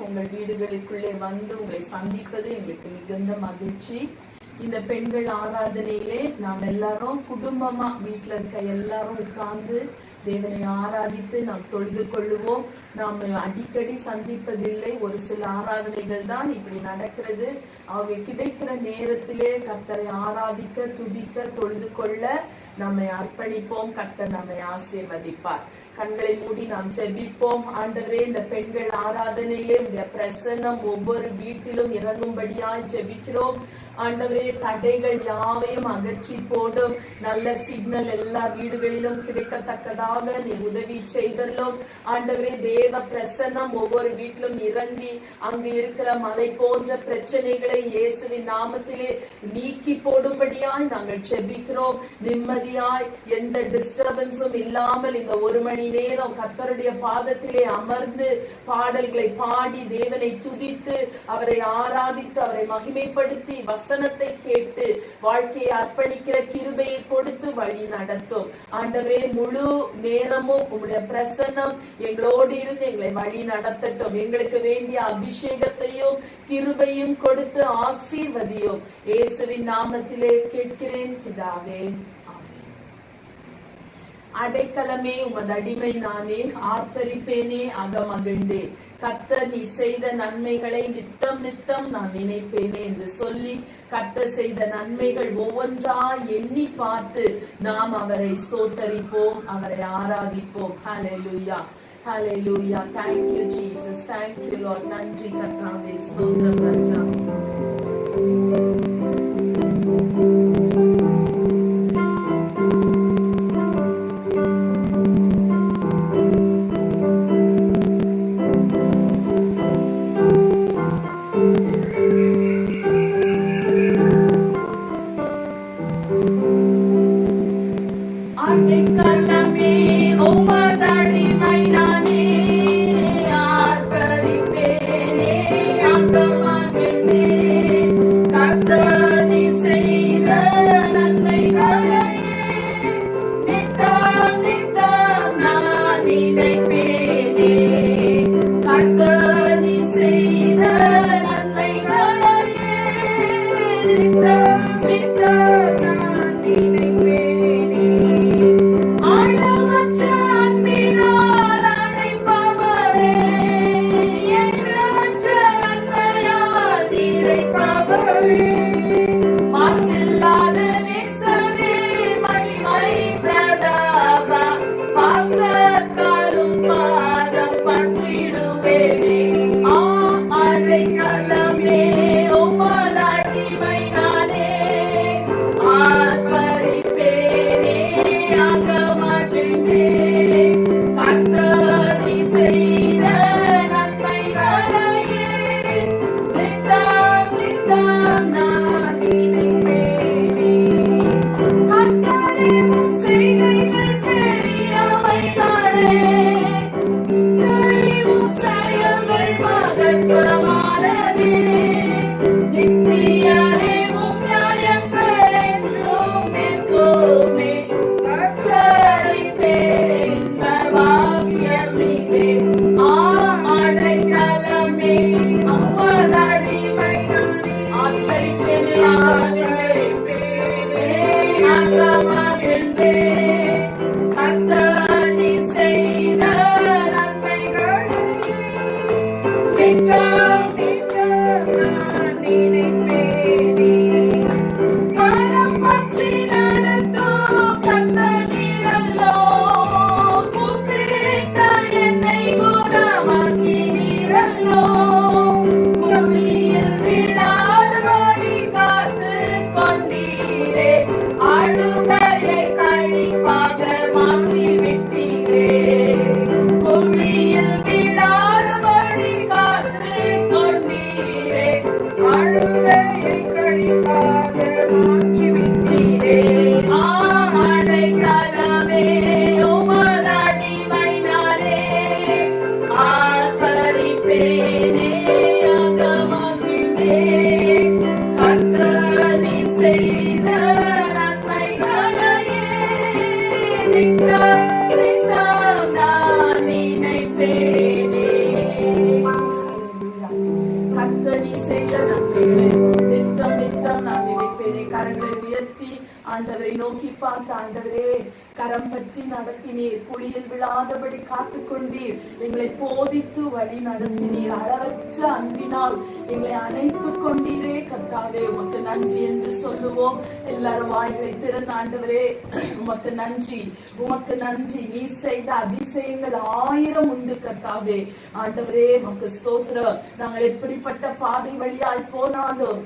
உங்கள் வீடுகளுக்குள்ளே வந்து உங்களை சந்திப்பது எங்களுக்கு மிகுந்த மகிழ்ச்சி. இந்த பெண்கள் ஆராதனையிலே நாம் எல்லாரும் குடும்பமா வீட்டுல இருக்க எல்லாரும் உட்கார்ந்து தேவனை ஆராதித்து நாம் தொழுது கொள்ளுவோம். நாம் அடிக்கடி சந்திப்பதில்லை, ஒரு சில ஆராதனைகள் தான் இப்படி நடக்கிறது. அவை கிடைக்கிற நேரத்திலே கர்த்தரை ஆராதிக்க, துதிக்க, தொழுது கொள்ள நம்மை அர்ப்பணிப்போம். கர்த்தர் நம்மை ஆசீர்வதிப்பார். கண்களை மூடி நாம் ஜெபிப்போம். ஆண்டவரே, இந்த பெண்கள் ஆராதனையிலே உடைய பிரசன்னம் ஒவ்வொரு வீட்டிலும் இறங்கும்படியாய் ஜெபிக்கிறோம். ஆண்டவரே, தடைகள் யாவையும் அகற்றி போடும். நல்ல சிக்னல் எல்லா வீடுகளிலும் கிடைக்கத்தக்கதாக நீ உதவி செய்தல்லும். ஆண்டவரே, தேவ பிரசன்னம் ஒவ்வொரு வீட்டிலும் இறங்கி அங்கு இருக்கிற மலை போன்ற பிரச்சனைகளை இயேசுவின் நாமத்திலே நீக்கி போடும்படியாய் நாங்கள் ஜெபிக்கிறோம். நிம்மதியாய் எந்த டிஸ்டர்பன்ஸும் இல்லாமல் இந்த ஒரு மணி நேரம் கர்த்தருடைய பாதத்திலே அமர்ந்து பாடல்களை பாடி தேவனை துதித்து அவரை ஆராதித்து அவரை மகிமைப்படுத்தி வசனத்தை கேட்டு வாழ்க்கையை அர்ப்பணிக்கிற கிருபையை கொடுத்து வழி நடத்தும். ஆண்டவரே, முழு நேரமும் உங்களுடைய பிரசன்னம் எங்களோடு இருந்து எங்களை வழி நடத்தட்டும். எங்களுக்கு வேண்டிய அபிஷேகத்தையும் கிருபையும் கொடுத்து ஆசீர்வதியும். இயேசுவின் நாமத்திலே கேட்கிறேன் பிதாவே. அடைக்கலமே உமது அடிமை நானே, ஆர்ப்பரிப்பேனே அகமகிழ்ந்தே. கர்த்தர் நீ செய்த நன்மைகளை நித்தம் நித்தம் நான் நினைப்பேனே என்று சொல்லி கர்த்தர் செய்த நன்மைகள் ஒவ்வொன்றா எண்ணி பார்த்து நாம் அவரை ஸ்தோத்தரிப்போம், அவரை ஆராதிப்போம். ஹல்லேலூயா, ஹல்லேலூயா. Thank you Jesus, thank you Lord. நன்றி கர்த்தாவே, ஸ்தோத்திரம் ராஜா. ஆண்டவரை நோக்கி பார்த்த ஆண்டவரே கரம் பற்றி நடத்தினீர், குழியில் விழாதபடி காத்து கொண்டீர், எங்களை போதித்து வழி நடத்தினீர், அளவற்ற அன்பினால் எங்களை அணைத்துக் கொண்டீரே கர்த்தாவே, உமக்கு நன்றி என்று சொல்லுவோம். எல்லாரும் வாய்களை திறந்த ஆண்டவரே உமக்கு நன்றி, உமக்கு நன்றி. நீ செய்த அதிசயங்கள் 1000 உண்டு கர்த்தாவே. ஆண்டவரே உமக்கு ஸ்தோத்திரம். நாங்கள் எப்படிப்பட்ட பாதை வழியாய் போனாலும்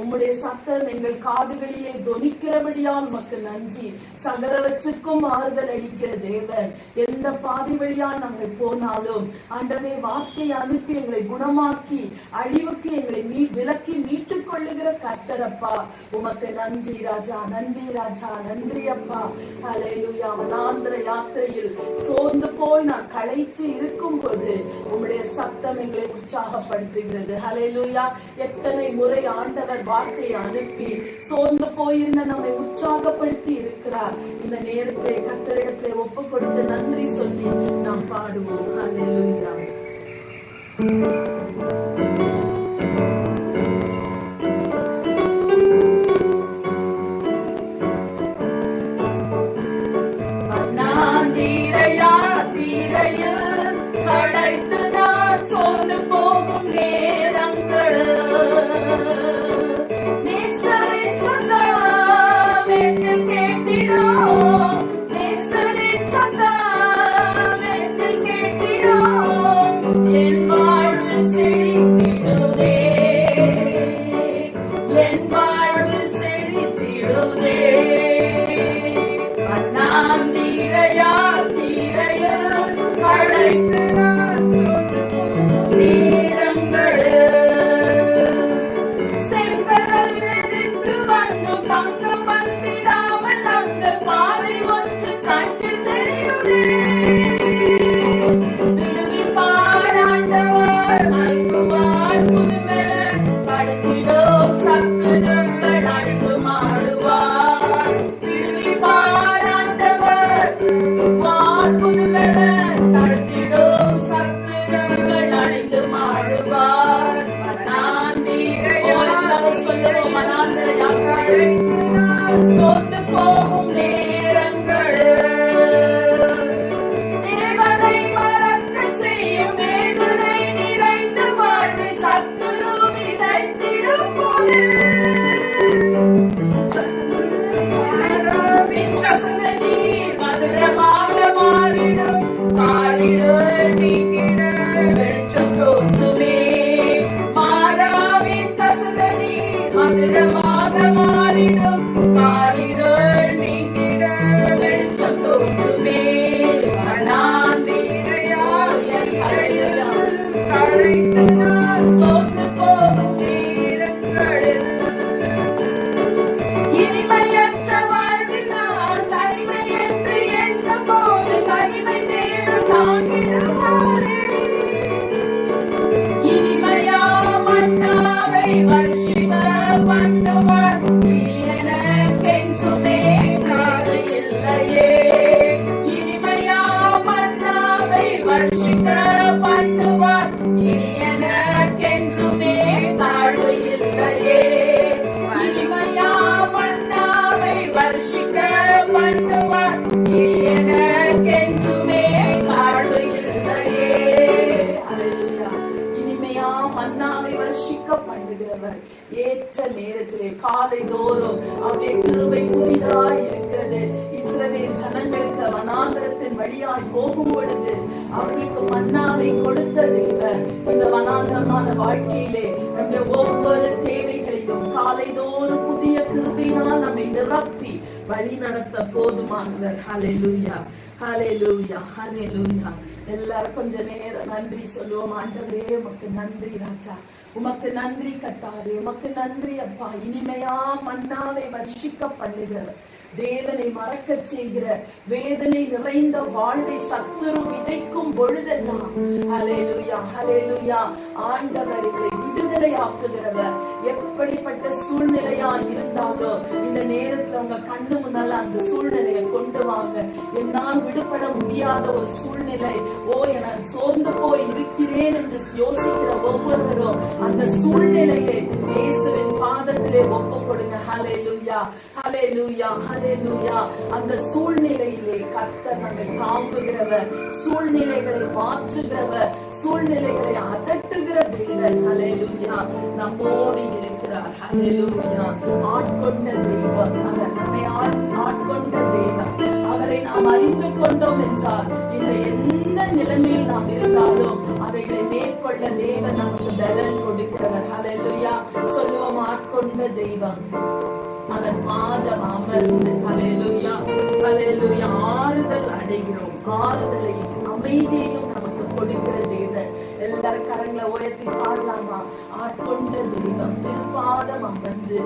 உம்முடைய சத்தம் எங்கள் காதுகளிலே தொனிக்கிறபடியால் உமக்கு நன்றி. சகலவற்றுக்கும் ஆறுதல் அளிக்கிற தேவன், எந்த பாதை வழியா நாங்கள் போனாலும் ஆண்டவரே வார்த்தை அனுப்பி எங்களை குணமாக்கி அழிவுக்கு எங்களை விலக்கி மீட்டுக் கொள்ளுகிற கர்த்தரப்பா, உமக்கு நன்றி ராஜா, நன்றி ராஜா, நன்றி அப்பா. ஹல்லேலூயா. வனாந்திர யாத்திரையில் சோர்ந்து போய் நான் களைத்து இருக்கும் போது உம்முடைய சத்தம் எங்களை உற்சாகப்படுத்துகிறது. ஹல்லேலூயா. எத்தனை முறை ஆண்டவர் வார்த்தையை அனுப்பி சோர்ந்து போயிருந்த நம்மை உற்சாகப்படுத்தி இருக்கிறார். இந்த நேரத்தை கர்த்தரிடத்திலே ஒப்பு கொடுத்து நன்றி சொல்லி நாம் பாடுவோம். ஹல்லேலூயா. களைத்து நான் சோர்ந்து போகும் நேரங்கள் நேசரின் சத்தம் என்னில் கேட்டிடும், நேசரின் சத்தம் என்னில் கேட்டிடும், என் வாழ்வு செழித்திடுதே, என் வாழ்வு செழித்திடுதே. அண்ணாந்தீரையா தீரையில் களைத்து சோர்ந்து போகும் நேரங்கள் தேவனை மறக்க செய்யும் வேதனை நிறைந்த வாழ்வை சத்துரு விதைத்திடும் போது நீர் மதுரமாக மாறிடும், மாறிடும் நீங்கிட வெளிச்சம் தோற்றுமே. மாறாவின் கசந்த நீர் மதுரமாக மாறிடும், காரிருள் நீங்கிட வெளிச்சம் தோற்றுமே. சோர்ந்து போகும் நேரங்களில் இனிமையற்ற வாழ்வில் நான் தனிமை என்று எண்ணும் போது தனிமை தேவன் தாங்கிடுவாரே. இனிமையா மன்னாவை வர்ஷிக்க பண்ணுவார், எனக்கென்றுமே காடு இல்லையே. இனிமையா மன்னாவை வர்ஷிக்க பண்ணுவார், எனக்கென்றுமே தாழ்வு இல்லையே. இனிமையா மன்னாவை வர்ஷிக்க பண்ணுவார், எனக்கென்றுமே தாழ்வு இல்லையே. ஹல்லேலூயா. இனிமையா மன்னாவை வர்ஷிக்க பண்ணுகிறவர் ஏற்ற நேரத்திலே காலை தோறும் அவருடைய கிருபை புதிதாய் இருக்கிறது. இஸ்ரவேல் ஜனங்களுக்கு வனாந்தரத்தின் வழியாய் போகும் பொழுது அவர்களுக்கு மன்னாவை கொடுத்த தேவன் இந்த வனாந்தரமான வாழ்க்கையிலே நம்முடைய ஒவ்வொரு தேவைகளையும் காலை தோறும் புதிய கிருபையினால் நம்மை நிரப்பி வழி நடத்த போதுமானவர். ஹல்லேலூயா, ஹல்லேலூயா, ஹல்லேலூயா. எல்லாரும் கொஞ்ச நேரம் நன்றி சொல்லுவோம். ஆண்டவரே உமக்கு நன்றி ராஜா, உமக்கு நன்றி கர்த்தாவே, உமக்கு நன்றி அப்பா. இனிமையா மன்னாவை வர்ஷிக்க பண்ணுகிறவர், தேவனை மறக்க செய்கிற வேதனை நிறைந்த வாழ்வை சத்துரு விதைக்கும் பொழுதெல்லாம் ஹல்லேலூயா, ஹல்லேலூயா, ஆண்டவர் எங்களை விடுதலை ஆக்குகிறவர். எப்படிப்பட்ட சூழ்நிலையா இருந்தாலும் இந்த நேரத்துல உங்க கண்ணு முன்னால அந்த சூழ்நிலையை கொண்டு வாங்க. என்னால் விடுபட முடியாத ஒரு சூழ்நிலை, நான் சோர்ந்து போய் இருக்கிறேன் என்று யோசிக்கிற ஒவ்வொருவரும் அந்த சூழ்நிலையை இயேசுவின் பாதத்திலே ஒப்பு கொடுங்க. ஹல்லேலூயா, ஹல்லேலூயா. ஹல்லேலூயா, ஹல்லேலூயா. அந்த சூழ்நிலையிலே கர்த்தர் நம்மை தாங்குகிறவர், சூழ்நிலைகளை மாற்றுகிறவர், சூழ்நிலைகளை அதட்டுகிற தேவன். ஹல்லேலூயா, நம்மோடு இருக்கிறார். ஹல்லேலூயா, ஆட்கொண்ட தெய்வம் அவர், நம்மை ஆட்கொண்ட தெய்வம். அவரை நாம் அறிந்து கொண்டோம் என்றால் இந்த எந்த நிலைமையில் நாம் இருந்தாலும் அவைகளை மேற்கொள்ள தேவன் நமக்கு பலன் கொடுக்கிறவர். ஹல்லேலூயா, சொல்லுவோம், ஆட்கொண்ட தெய்வம். அதன் பாதம் அமர்ந்து ஹல்லேலூயா, ஹல்லேலூயா, ஆறுதல் அடைகிறோம். ஆறுதலையும் அமைதியையும் நமக்கு கொடுக்கிற தேவன். எல்லாரும் கரங்களை உயர்த்தி பாடலாமா? ஆட்கொண்ட தெய்வம், திருப்பாதம் அமர்ந்து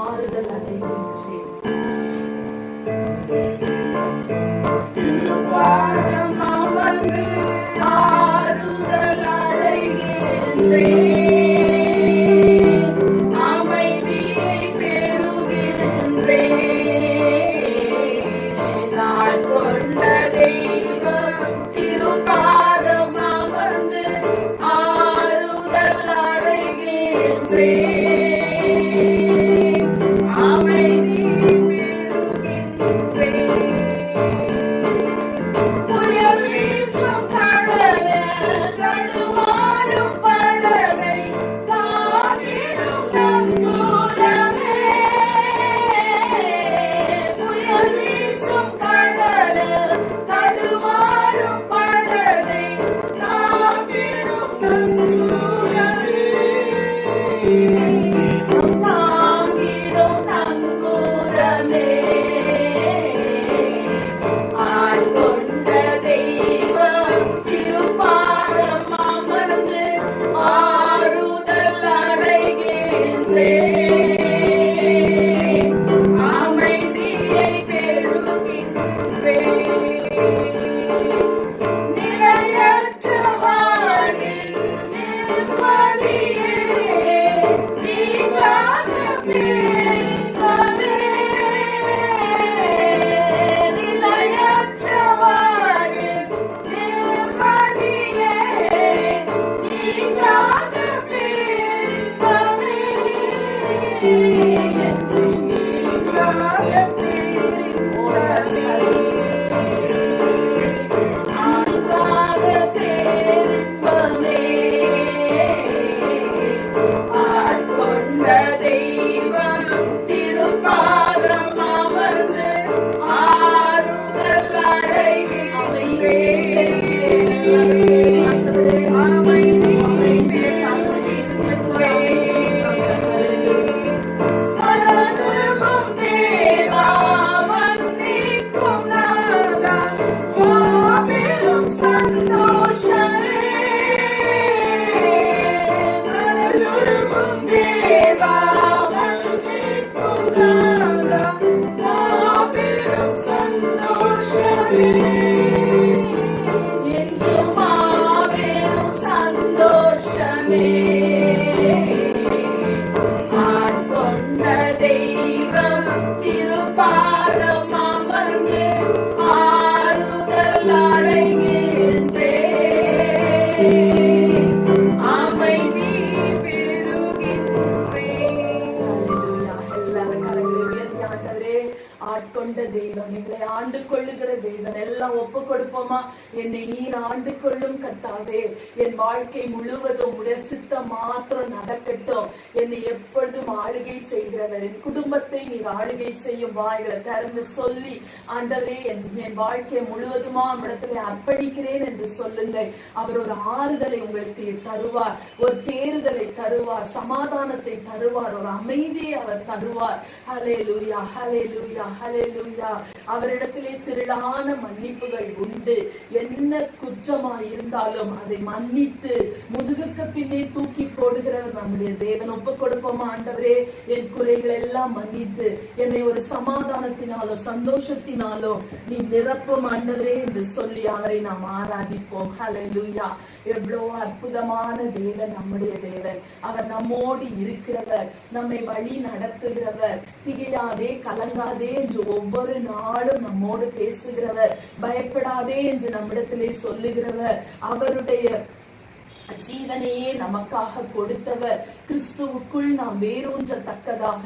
ஆறுதல் அடைகின்றேன். திருப்பாதம் அமர்ந்து ஆறுதல் அடைகின்றேன். ஆட்கொண்ட தெய்வம், எங்களை ஆண்டு கொள்ளுகிற தெய்வம். எல்லாம் ஒப்பு கொடுப்போமா? என்னை நீர் ஆண்டு கொள்ளும் கர்த்தாவே, என் வாழ்க்கை முழுவதும் உடைய சித்தம் மாத்திரம் நடக்கட்டும். என்னை எப்பொழுதும் ஆளுகை செய்கிறவர், என் குடும்பத்தை நீர் ஆளுகை செய்யும். வாய்களை திறந்து சொல்லி, ஆண்டவரே என் வாழ்க்கை முழுவதுமா இடத்துல அர்ப்பணிக்கிறேன் என்று சொல்லுங்கள். அவர் ஒரு ஆறுதலை உங்களுக்கு தருவார், ஒரு தேறுதலை தருவார், சமாதானத்தை தருவார், ஒரு அமைதியை அவர் தருவார். ஹல்லேலூயா, ஹல்லேலூயா, ஹல்லேலூயா. அவரிடத்திலே திரளான மன்னிப்புகள் உண்டு. என்ன குற்றமாய் இருந்தாலும் அதை மன்னித்து முதுகுக்கு பின்னே தூக்கி போடுகிறவர் நம்முடைய தேவன். ஒப்பு கொடுப்போமா? ஆண்டவரே, என் குறைகள் எல்லாம் மன்னித்து என்னை ஒரு சமாதானத்தினாலோ சந்தோஷத்தினாலோ நீ நிரப்பும் ஆண்டவரே என்று சொல்லி அவரை நாம் ஆராதிப்போம். ஹல்லேலூயா. எவ்வளவு அற்புதமான தேவன் நம்முடைய தேவன். அவர் நம்மோடு இருக்கிறவர், நம்மை வழி நடத்துகிறவர், திகையாதே கலங்காதே என்று ஒவ்வொரு நாளும் நம்மோடு பேசுகிறவர், பயப்படாதே என்று நம்மிடத்திலே சொல்லுகிறவர். அவருடைய ஜீவனையே நமக்காக கொடுத்தவர். கிறிஸ்துவுக்குள் நாம் வேரூன்றத்தக்கதாக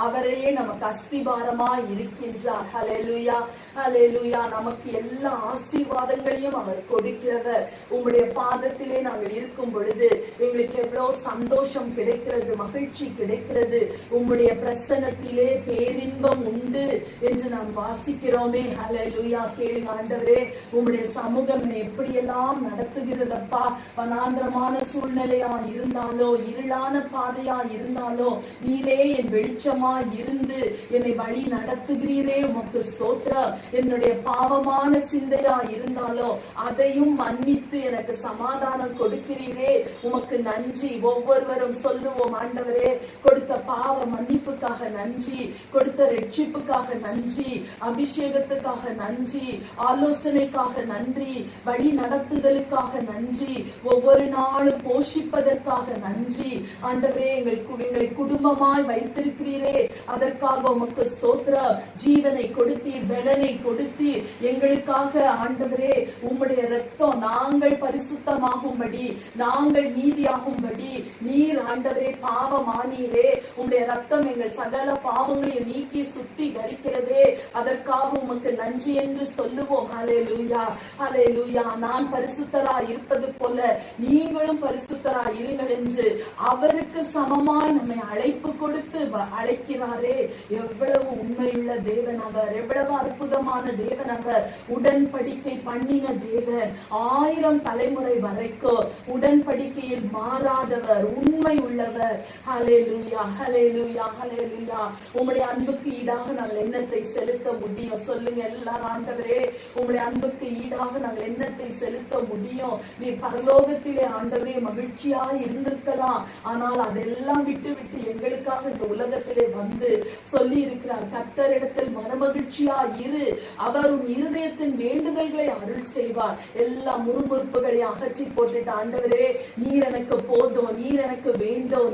அவரையே நமக்கு அஸ்திபாரமா இருக்கின்றார். ஹல்லேலூயா, ஹல்லேலூயா. நமக்கு எல்லா ஆசீர்வாதங்களையும் அவர் கொடுக்கிறவர். உம்முடைய பாதத்திலே நாங்கள் இருக்கும் பொழுது எங்களுக்கு எவ்வளவு சந்தோஷம் கிடைக்கிறது, மகிழ்ச்சி கிடைக்கிறது. உம்முடைய பிரசன்னத்திலே பேரின்பம் உண்டு என்று நாம் வாசிக்கிறோமே. ஹல்லேலூயா. கேளுங்க ஆண்டவரே, உம்முடைய சமூகம் எப்படியெல்லாம் நடத்துகிறதப்பா. வனாந்திரமான சூழ்நிலையா இருந்தாலோ, இருளான பாதையா இருந்தாலோ, நீரே என் வெளிச்சமா இருந்து என்னை வழி நடத்துகிறீரே, உமக்கு ஸ்தோத்திரம். என்னுடைய பாவமான சிந்தையா இருந்தாலோ அதையும் மன்னித்து எனக்கு சமாதானம் கொடுக்கிறீரே, உமக்கு நன்றி. ஒவ்வொருவரும் சொல்லுவோம், ஆண்டவரே, கொடுத்த பாவ மன்னிப்புக்காக நன்றி, கொடுத்த ரட்சிப்புக்காக நன்றி, அபிஷேகத்துக்காக நன்றி, ஆலோசனைக்காக நன்றி, வழி நடத்துதலுக்காக நன்றி, ஒவ்வொரு நாளும் போஷிப்பதற்காக நன்றி. ஆண்டவரே, எங்களை குடும்பமாய் வைத்திருக்கிறீரே, அதற்காக உமக்கு ஸ்தோத்திரம். ஜீவனை கொடுத்தீர், பலனை கொடுத்தீர் எங்களுக்காக. ஆண்டவரே, உம்முடைய ரத்தம் நாங்கள் பரிசுத்தமாகும்படி, நாங்கள் நீதியாகும்படி நீர் ஆண்டவரே பாவமானீரே. உம்முடைய ரத்தம் எங்கள் சகல பாவங்களையும் நீக்கி சுத்திகரிக்கிறதே, அதற்காக உமக்கு நன்றி என்று சொல்லுவோம். ஹல்லேலூயா, ஹல்லேலூயா. நான் பரிசுத்தராய் இருப்பது போல நீங்களும் பரிசுத்தராய் இருங்கள் என்று அவருக்கு சமமாய் நம்மை அழைப்பு கொடுத்து அழைக்கிறாரே. எவ்வளவு உண்மையுள்ள தேவன் அவர், எவ்வளவு அற்புதமான தேவன் அவர். உடன்படிக்கை பண்ணின தேவன், 1000 தலைமுறை வரைக்கும் உடன்படிக்கையில் மாறாதவர், உண்மை உள்ளவர். ஹல்லேலூயா, ஹல்லேலூயா, ஹல்லேலூயா. உம்முடைய அன்புக்கு ஈடாக நாங்கள் எண்ணத்தை செலுத்த முடியும். சொல்லுங்க எல்லாரும், ஆண்டவரே, உம்முடைய அன்புக்கு ஈடாக நாங்கள் எண்ணத்தை செலுத்த முடியும். நீ பரலோகத்திலே ஆண்டவரே மகிழ்ச்சியாய் இருந்திருக்கலாம், ஆனால் அதெல்லாம் விட்டு விட்டு எங்களுக்காக இந்த உலகத்திலே வந்து சொல்லி இருக்கிறார், கர்த்தரிடத்தில் மனமகிழ்ச்சியா இரு, அவர் உன் இருதயத்தின் வேண்டுதல்களை அருள் செய்வார். எல்லா முறுமுறுப்புகளை அகற்றி போட்டுட்டு, ஆண்டவரே, நீர் எனக்கு போதும், நீர் எனக்கு வேண்டும்,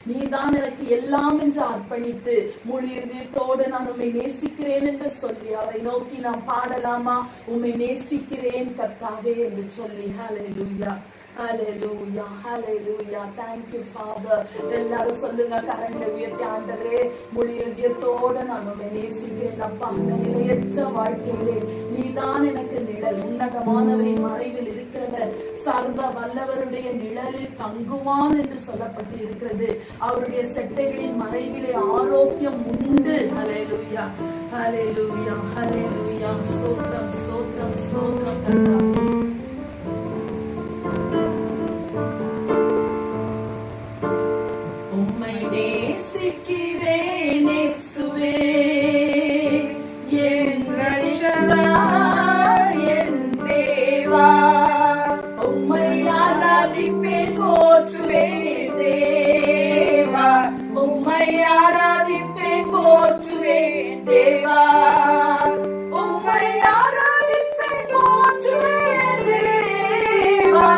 நீர்தான் எனக்கு எல்லாம் என்று அர்ப்பணித்து முழு இதயத்தோடு நான் உம்மை நேசிக்கிறேன் என்று சொல்லி அவரை நோக்கி நாம் பாடலாமா? உம்மை நேசிக்கிறேன் கர்த்தாவே என்று சொல்லி. ஹல்லேலூயா, ஹல்லேலூயா, ஹல்லேலூயா. Thank you Father. எல்லாரும் சொல்லுங்க, கரங்களை உயர்த்தி, ஆண்டவரே, முழு இதயத்தோடு நான் உம்மை நேசிக்கிறேன் அப்பா. அந்த நிலையற்ற வாழ்க்கையிலே நீதான் எனக்கு நிழல், உன்னதமானவரின் மறைவில் இருக்கிறவர், சர்வ வல்லவருடைய நிழலில் தங்குவான் என்று சொல்லப்பட்டு இருக்கிறது. அவருடைய செட்டைகளின் மறைவிலே ஆரோக்கியம் உண்டு. ஹல்லேலூயா, ஹல்லேலூயா, ஹல்லேலூயா. ஸ்தோத்திரம், ஸ்தோத்திரம், ஸ்தோத்திரம் கர்த்தாவே. உம்மை நேசிக்கிறேன் இயேசுவே, என் ரட்சகா, என் தேவா. உம்மை ஆராதிப்பேன், போற்றுவேன் தேவா. உம்மை ஆராதிப்பேன், போற்றுவேன் தேவா. உம்மை ஆராதிப்பேன், போற்றுவேன் தேவா.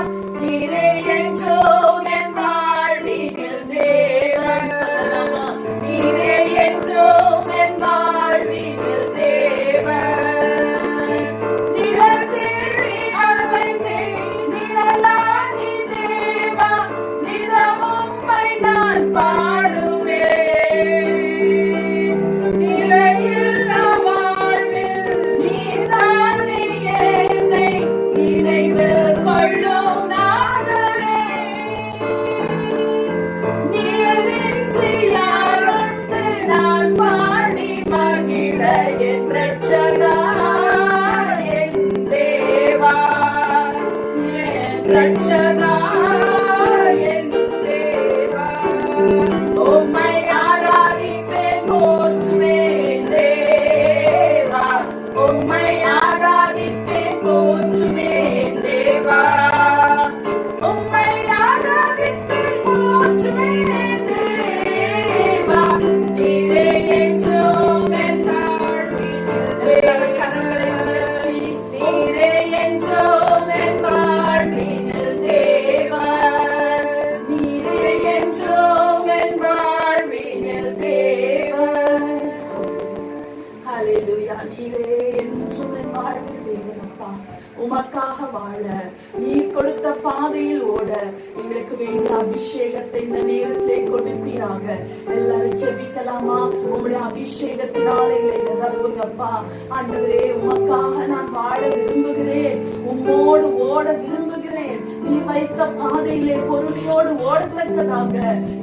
நீரே என்றும் என் வாழ்வினில் தேவன். சொல்லலாமா? நீரே என்றும் என் வாழ்வினில் தேவன். நிழல் தேடி அலைந்தேன், நிழலானி தேவா. நிதமும் உம்மை நான் பாடுவேன். நிறையில்லா வாழ்வில் நீர்தானே என்னை நினைவில் கொள்ளும் நாதனே. நீரின்றி யாருண்டு நான் பாடி மகிழ, என் ரட்சகா, என் தேவா. என் ரட்சகா, என் தேவா. உம்மை ஆராதிப்பேன், போற்றுவேன் தேவா. உம்மை ஆராதிப்பேன், போற்றுவேன் தேவா. உம்மை ஆராதிப்பேன், போற்றுவேன் தேவா. நீரே என்றும் என் வாழ்வினில். கரங்களை உயர்த்தி, நீரே என்றும் என் வாழ்வினில் தேவா. நீரே என்றும் என் வாழ்வினில் தேவா. ஹல்லேலூயா. நீரே என்றும் என் வாழ்வில் தேவன் அப்பா. உமக்காக வாழ, நீர் கொடுத்த பாதையில் ஓட எங்களுக்கு வேண்டிய அபிஷேகத்தை இந்த நேரத்திலே கொடுப்பீராக. எல்லாரும் ஜெபிக்கலாமா? உங்களுடைய அபிஷேகத்தினால் எங்களை நிரப்புங்கப்பா. ஆண்டவரே, உமக்காக நான் வாழ விரும்புகிறேன், உம்மோடு ஓட விரும்புகிறேன். நீ வைத்த பாதையிலே பொறுமையோடு ஓடத்தக்கதாக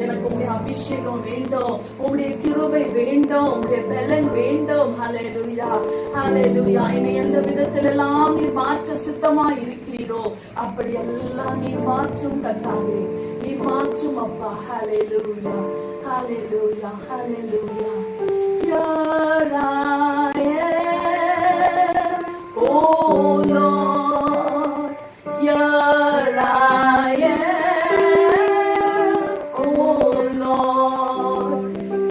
எனக்கு உங்களுடைய அபிஷேகம் வேண்டும், உங்களுடைய கிருபை வேண்டும், உங்களுடைய பலன் வேண்டும். ஹல்லேலூயா, ஹல்லேலூயா. என்னை எந்த விதத்திலெல்லாம் நீ மாற்ற சித்தமா இருக்கிறீரோ அப்படி எல்லாம் நீ மாற்றும் கர்த்தாவே, நீ மாற்றும் அப்பா. ஹல்லேலூயா, ஹல்லேலூயா, ஹல்லேலூயா. Here I am, oh Lord, here I am, oh Lord,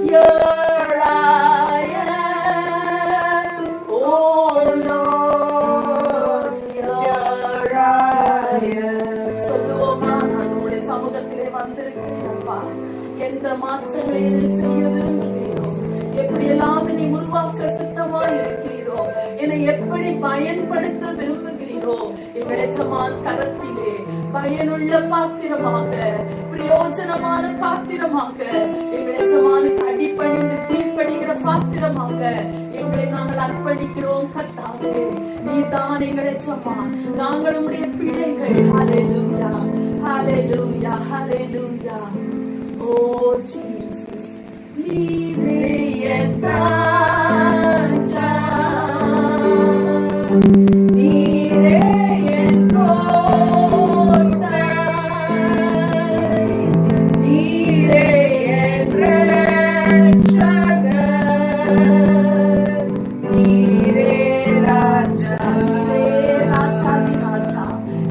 here I am, oh Lord, here I am. சொல்லுவோமா? நான் உங்களுடைய சமூகத்திலே வந்திருக்கிறேன் அப்பா. எந்த மாற்றங்களை செய்ய விரும்புகிறீரோ, எப்படியெல்லாம் என்னை உருவாக்க சித்தமா இருக்கிறீரோ, என்னை எப்படி பயன்படுத்த விரும்புகிறீரோ, எங்கள் எஜமான் கரத்திலே பயனுள்ள பாத்திரமாக, பிரயோஜனமான பாத்திரமாக, எங்கள் எஜமானுக்கு அடிபணிந்து கீழ்ப்படுகிற பாத்திரமாக எங்களை நாங்கள் அர்ப்பணிக்கிறோம் கர்த்தாவே. நீதான் எங்கள் எஜமான், நாங்கள் உம்முடைய பிள்ளைகள். ஹல்லேலூயா, ஹல்லேலூயா, ஹல்லேலூயா. ஓ ஜீசஸ், நீரே என் தஞ்சம், நீரே என் கோட்டை, நீரே என் ரட்சகர், நீரே ராஜா, நீரே ராஜாதி ராஜா,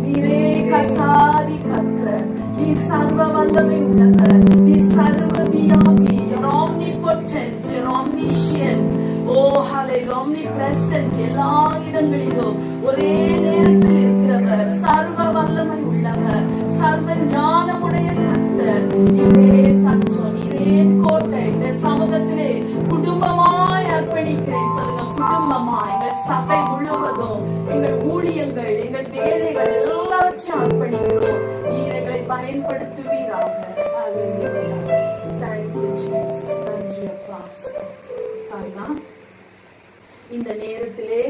நீரே கர்த்தாதி கர்த்தர், நீ சர்வ வல்லமை உள்ளவர், நீ சர்வ வியாபி, you're omnipotent, you're omniscient, oh hallelujah, omnipresent, எல்லா இடங்களிலும் ஒரே நேரத்தில் இருக்கிறவர், சர்வ வல்லமை உள்ளவர், சர்வ ஞானமுடைய கர்த்தர். நீரே தஞ்சம், நீரே கோட்டை. இந்த சமூகத்திலே குடும்பமாய் அர்ப்பணிக்கிறேன். சொல்லுங்க, குடும்பமாய். எங்கள் சபை முழுவதும், எங்கள் ஊழியங்கள், எங்கள் வேலைகள் எல்லாவற்றையும் அர்ப்பணிக்கிறோம். நீர் எங்களை பயன்படுத்துவீராக. ஹல்லேலூயா. Thank you Jesus. நன்றி அப்பா. இந்த நேரத்திலே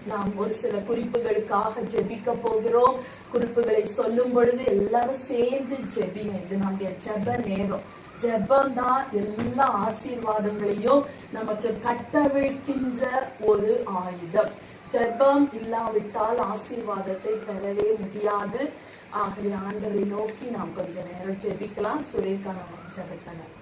நாம் ஒரு சில குறிப்புகளுக்காக ஜெபிக்க போகிறோம். குறிப்புகளை சொல்லும் பொழுது எல்லாரும் சேர்ந்து ஜெபிங்க. இது நம்முடைய ஜெப நேரம். ஜெபம் தான் எல்லா ஆசீர்வாதங்களையும் நமக்கு கட்டவிழ்க்கின்ற ஒரு ஆயுதம். ஜெபம் இல்லாவிட்டால் ஆசீர்வாதத்தை பெறவே முடியாது. ஆகவே ஆண்டவரை நோக்கி நாம் கொஞ்ச நேரம் ஜெபிக்கலாம். சுரேகா நம்ம ஜெபத்தை நடத்துவோம்.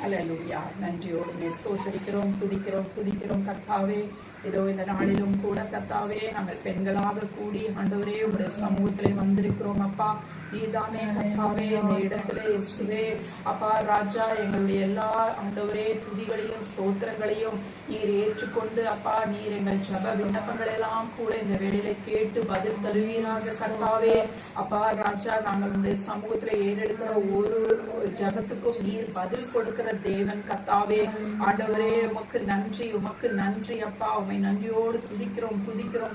ஹல்லேலூயா. நன்றியோடு ஸ்தோத்திரிக்கிறோம், துதிக்கிறோம் கர்த்தாவே. இதோ இந்த நாளிலும் கூட கர்த்தாவே, நாங்கள் பெண்களாக கூடி ஆண்டவரே உடைய சமூகத்திலே வந்திருக்கிறோம் அப்பா. நீதானே கர்த்தாவே இந்த இடத்துல இயேசுவே அப்பா ராஜா, எங்களுடைய எல்லா ஆண்டவரே துதிகளையும் ஸ்தோத்திரங்களையும் நீர் ஏற்றுக்கொண்டு அப்பா, நீர் எங்கள் ஜெப விண்ணப்பங்கள் எல்லாம் கூட இந்த வேளையில கேட்டு பதில் தருவீராக கர்த்தாவே. அப்பா ராஜா, நாங்கள் உடைய சமூகத்துல ஏறெடுக்கிற ஒரு ஜெபத்துக்கும் நீர் பதில் கொடுக்கிற தேவன் கர்த்தாவே. ஆண்டவரே உமக்கு நன்றி, உமக்கு நன்றி அப்பா. உமை நன்றியோடு துதிக்கிறோம்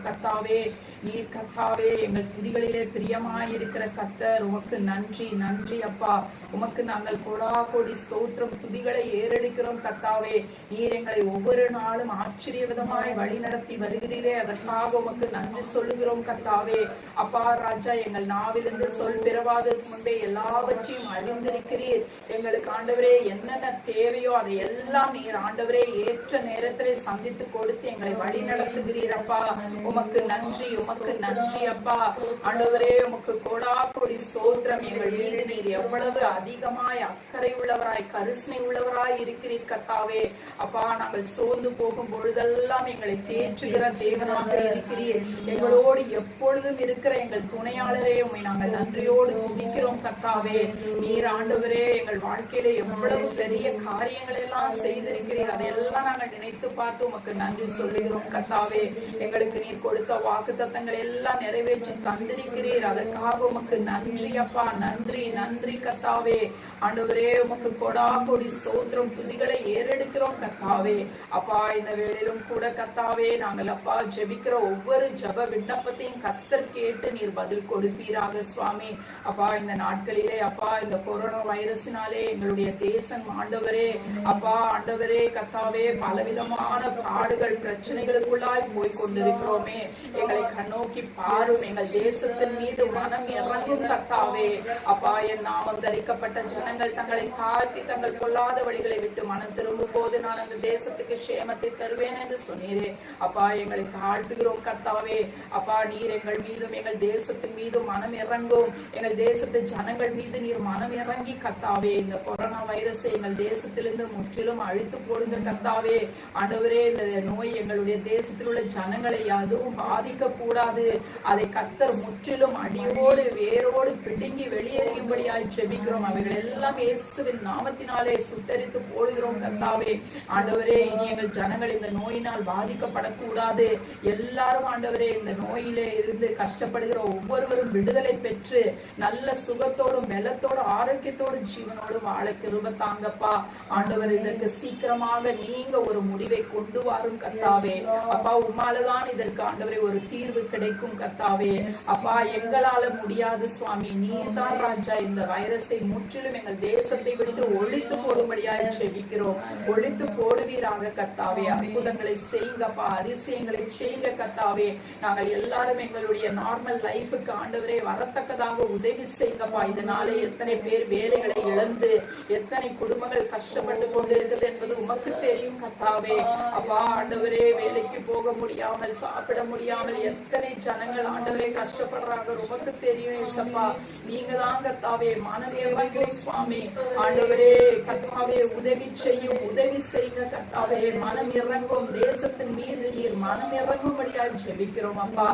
கர்த்தாவே. நீர் கர்த்தாவே எங்கள் துதிகளிலே பிரியமாயிருக்கிற கர்த்தர். உமக்கு நன்றி அப்பா. உமக்கு நாங்கள் கோடி ஸ்தோத்திரம் துதிகளை ஏறெடுக்கிறோம் கர்த்தாவே. நீர் எங்களை ஒவ்வொரு நாளும் ஆச்சரிய விதமாய் வழி நடத்தி வருகிறீரே, அதற்காக உமக்கு நன்றி சொல்லுகிறோம் கர்த்தாவே. அப்பா ராஜா, எங்கள் நாவிலிருந்து சொல் பிறவாதற்கு முன்பே எல்லாவற்றையும் அறிந்திருக்கிறீர். எங்களுக்கு ஆண்டவரே என்னென்ன தேவையோ அதை எல்லாம் நீர் ஆண்டவரே ஏற்ற நேரத்திலே சந்தித்து கொடுத்து எங்களை வழி நடத்துகிறீர் அப்பா. உமக்கு நன்றி அப்பா. ஆண்டவரே உமக்கு கோடி ஸ்தோத்திரம். எங்கள் மீது நீர் எவ்வளவு அதிகமாய் அக்கறை உள்ளவராய் கரிசனை உள்ளவராய் இருக்கிறீர் கர்த்தாவே. அப்பா, நாங்கள் சோர்ந்து போகும் பொழுதெல்லாம் எங்களை தேற்றுகிற தேவனாக இருக்கிறீர். எங்களோடு எப்பொழுதும் இருக்கிற எங்கள் துணையாளரே, உம்மை நாங்கள் நன்றியோடு துதிக்கிறோம் கர்த்தாவே. நீர் ஆண்டவரே எங்கள் வாழ்க்கையில எவ்வளவு பெரிய காரியங்கள் எல்லாம் செய்திருக்கிறீர். அதையெல்லாம் நாங்கள் நினைத்து பார்த்து உமக்கு நன்றி சொல்லுகிறோம் கர்த்தாவே. எங்களுக்கு நீர் கொடுத்த வாக்குத்தத்தங்கள் எல்லாம் நிறைவேற்றி தந்திருக்கிறீர். அதற்காக உமக்கு நன்றி அப்பா, நன்றி நன்றி கர்த்தாவே. ஆண்டவரே உமக்கு கொடா கொடி ஸ்தோத்திரம் துதிகளை ஏறெடுக்கிறோம் கர்த்தாவே. அப்பா இந்த வேளையிலும் கூட கர்த்தாவே நாங்கள் அப்பா ஜெபிக்கிற ஒவ்வொரு ஜெப விண்ணப்பத்தையும் கர்த்தர் கேட்டு நீர் பதில் கொடுப்பீராக சுவாமி. அப்பா இந்த நாட்களிலே அப்பா இந்த கொரோனா வைரஸினாலே எங்களுடைய தேசம் ஆண்டவரே அப்பா ஆண்டவரே கர்த்தாவே பலவிதமான பாடுகள் பிரச்சனைகளுக்குள்ளாய் போய் கொண்டிருக்கிறோமே. எங்களை கண்ணோக்கி பாரும், எங்கள் தேசத்தின் மீது மனம் இறங்கும் கர்த்தாவே. அப்பா என் நாமம் தரிக்கப்பட்ட ஜனங்கள் தங்களை தாழ்த்தி தங்கள் கொள்ளாத வழிகளை விட்டு மனம் திரும்பும் போது நான் அந்த தேசத்துக்கு சேமத்தை தருவேன் என்று சொன்னீரே. அப்பா எங்களை தாழ்த்துகிறோம் கர்த்தாவே. அப்பா நீர் எங்கள் மீதும் எங்கள் தேசத்தின் மீதும் மனம் இறங்கும், எங்கள் தேசத்து ஜனங்கள் மீது நீர் மனம் இறங்கி கர்த்தாவே இந்த கொரோனா வைரஸை எங்கள் தேசத்திலிருந்து முற்றிலும் அழித்து போடுங்க கர்த்தாவே. ஆண்டவரே இந்த நோய் எங்களுடைய தேசத்தில் உள்ள ஜனங்களை அதுவும் பாதிக்க கூடாது. அதை கர்த்தர் முற்றிலும் அடியோடு வேரோடு பிடுங்கி வெளியேறியும்படியாய் ஜெபிக்கிறோம். அவைகள் எல்லாம் இயேசுவின் நாமத்தினாலே சுட்டரித்து போடுகிறோம் கர்த்தாவே. ஆண்டவரே இனி எங்கள் ஜனங்கள் இந்த நோயினால் பாதிக்கப்படக்கூடாது. எல்லாரும் ஆண்டவரே இந்த நோயிலே இருந்து கஷ்டப்படுகிற ஒவ்வொருவரும் விடுதலை பெற்று நல்ல சுகத்தோடும் பலத்தோடும் ஆரோக்கியத்தோடும் ஜீவனோடும் வாழ கிருபை தாங்கப்பா. ஆண்டவர் இதற்கு சீக்கிரமாக நீங்க ஒரு முடிவை கொண்டு வரும் கர்த்தாவே. அப்பா உம்மாலதான் இதற்கு ஆண்டவரே ஒரு தீர்வு கிடைக்கும் கர்த்தாவே. அப்பா எங்களால முடியாது சுவாமி, நீர் தான் ராஜா. இந்த வைரஸை முற்றிலும் எங்கள் தேசத்தை விட்டு ஒழித்து போடும்படியாய் ஜெபிக்கிறோம். ஒழித்து போடுவீராக கர்த்தாவே. அற்புதங்களை செய்யுங்கப்பா, அதிசயங்களை செய்யுங்க கர்த்தாவே. நாங்கள் எல்லாரும் எங்களுடைய நார்மல் லைஃபுக்கு ஆண்டவரே வரத்தக்கதாக உதவி செய்யுங்கப்பா. இதனாலே எத்தனை பேர் வேலைகளை இழந்து எத்தனை குடும்பங்கள் கஷ்டப்பட்டு கொண்டிருக்கிறது என்பது உமக்கு தெரியும் கர்த்தாவே. அப்பா ஆண்டவரே வேலைக்கு போக முடியாமல் சாப்பிட முடியாமல் எத்தனை ஜனங்கள் ஆண்டவரே கஷ்டப்படுறாங்க உமக்கு தெரியும் ஏசப்பா. நீங்க தான் கர்த்தாவே மனநிலை சுவாமி. ஆண்டவரே கர்த்தாவே உதவி செய்யும், உதவி செய்யுங்க கர்த்தாவே. மனம் இறங்கும் தேசத்தின் மீது நீர் மனம் இறங்கும்படியாய் ஜெபிக்கிறோம் அப்பா.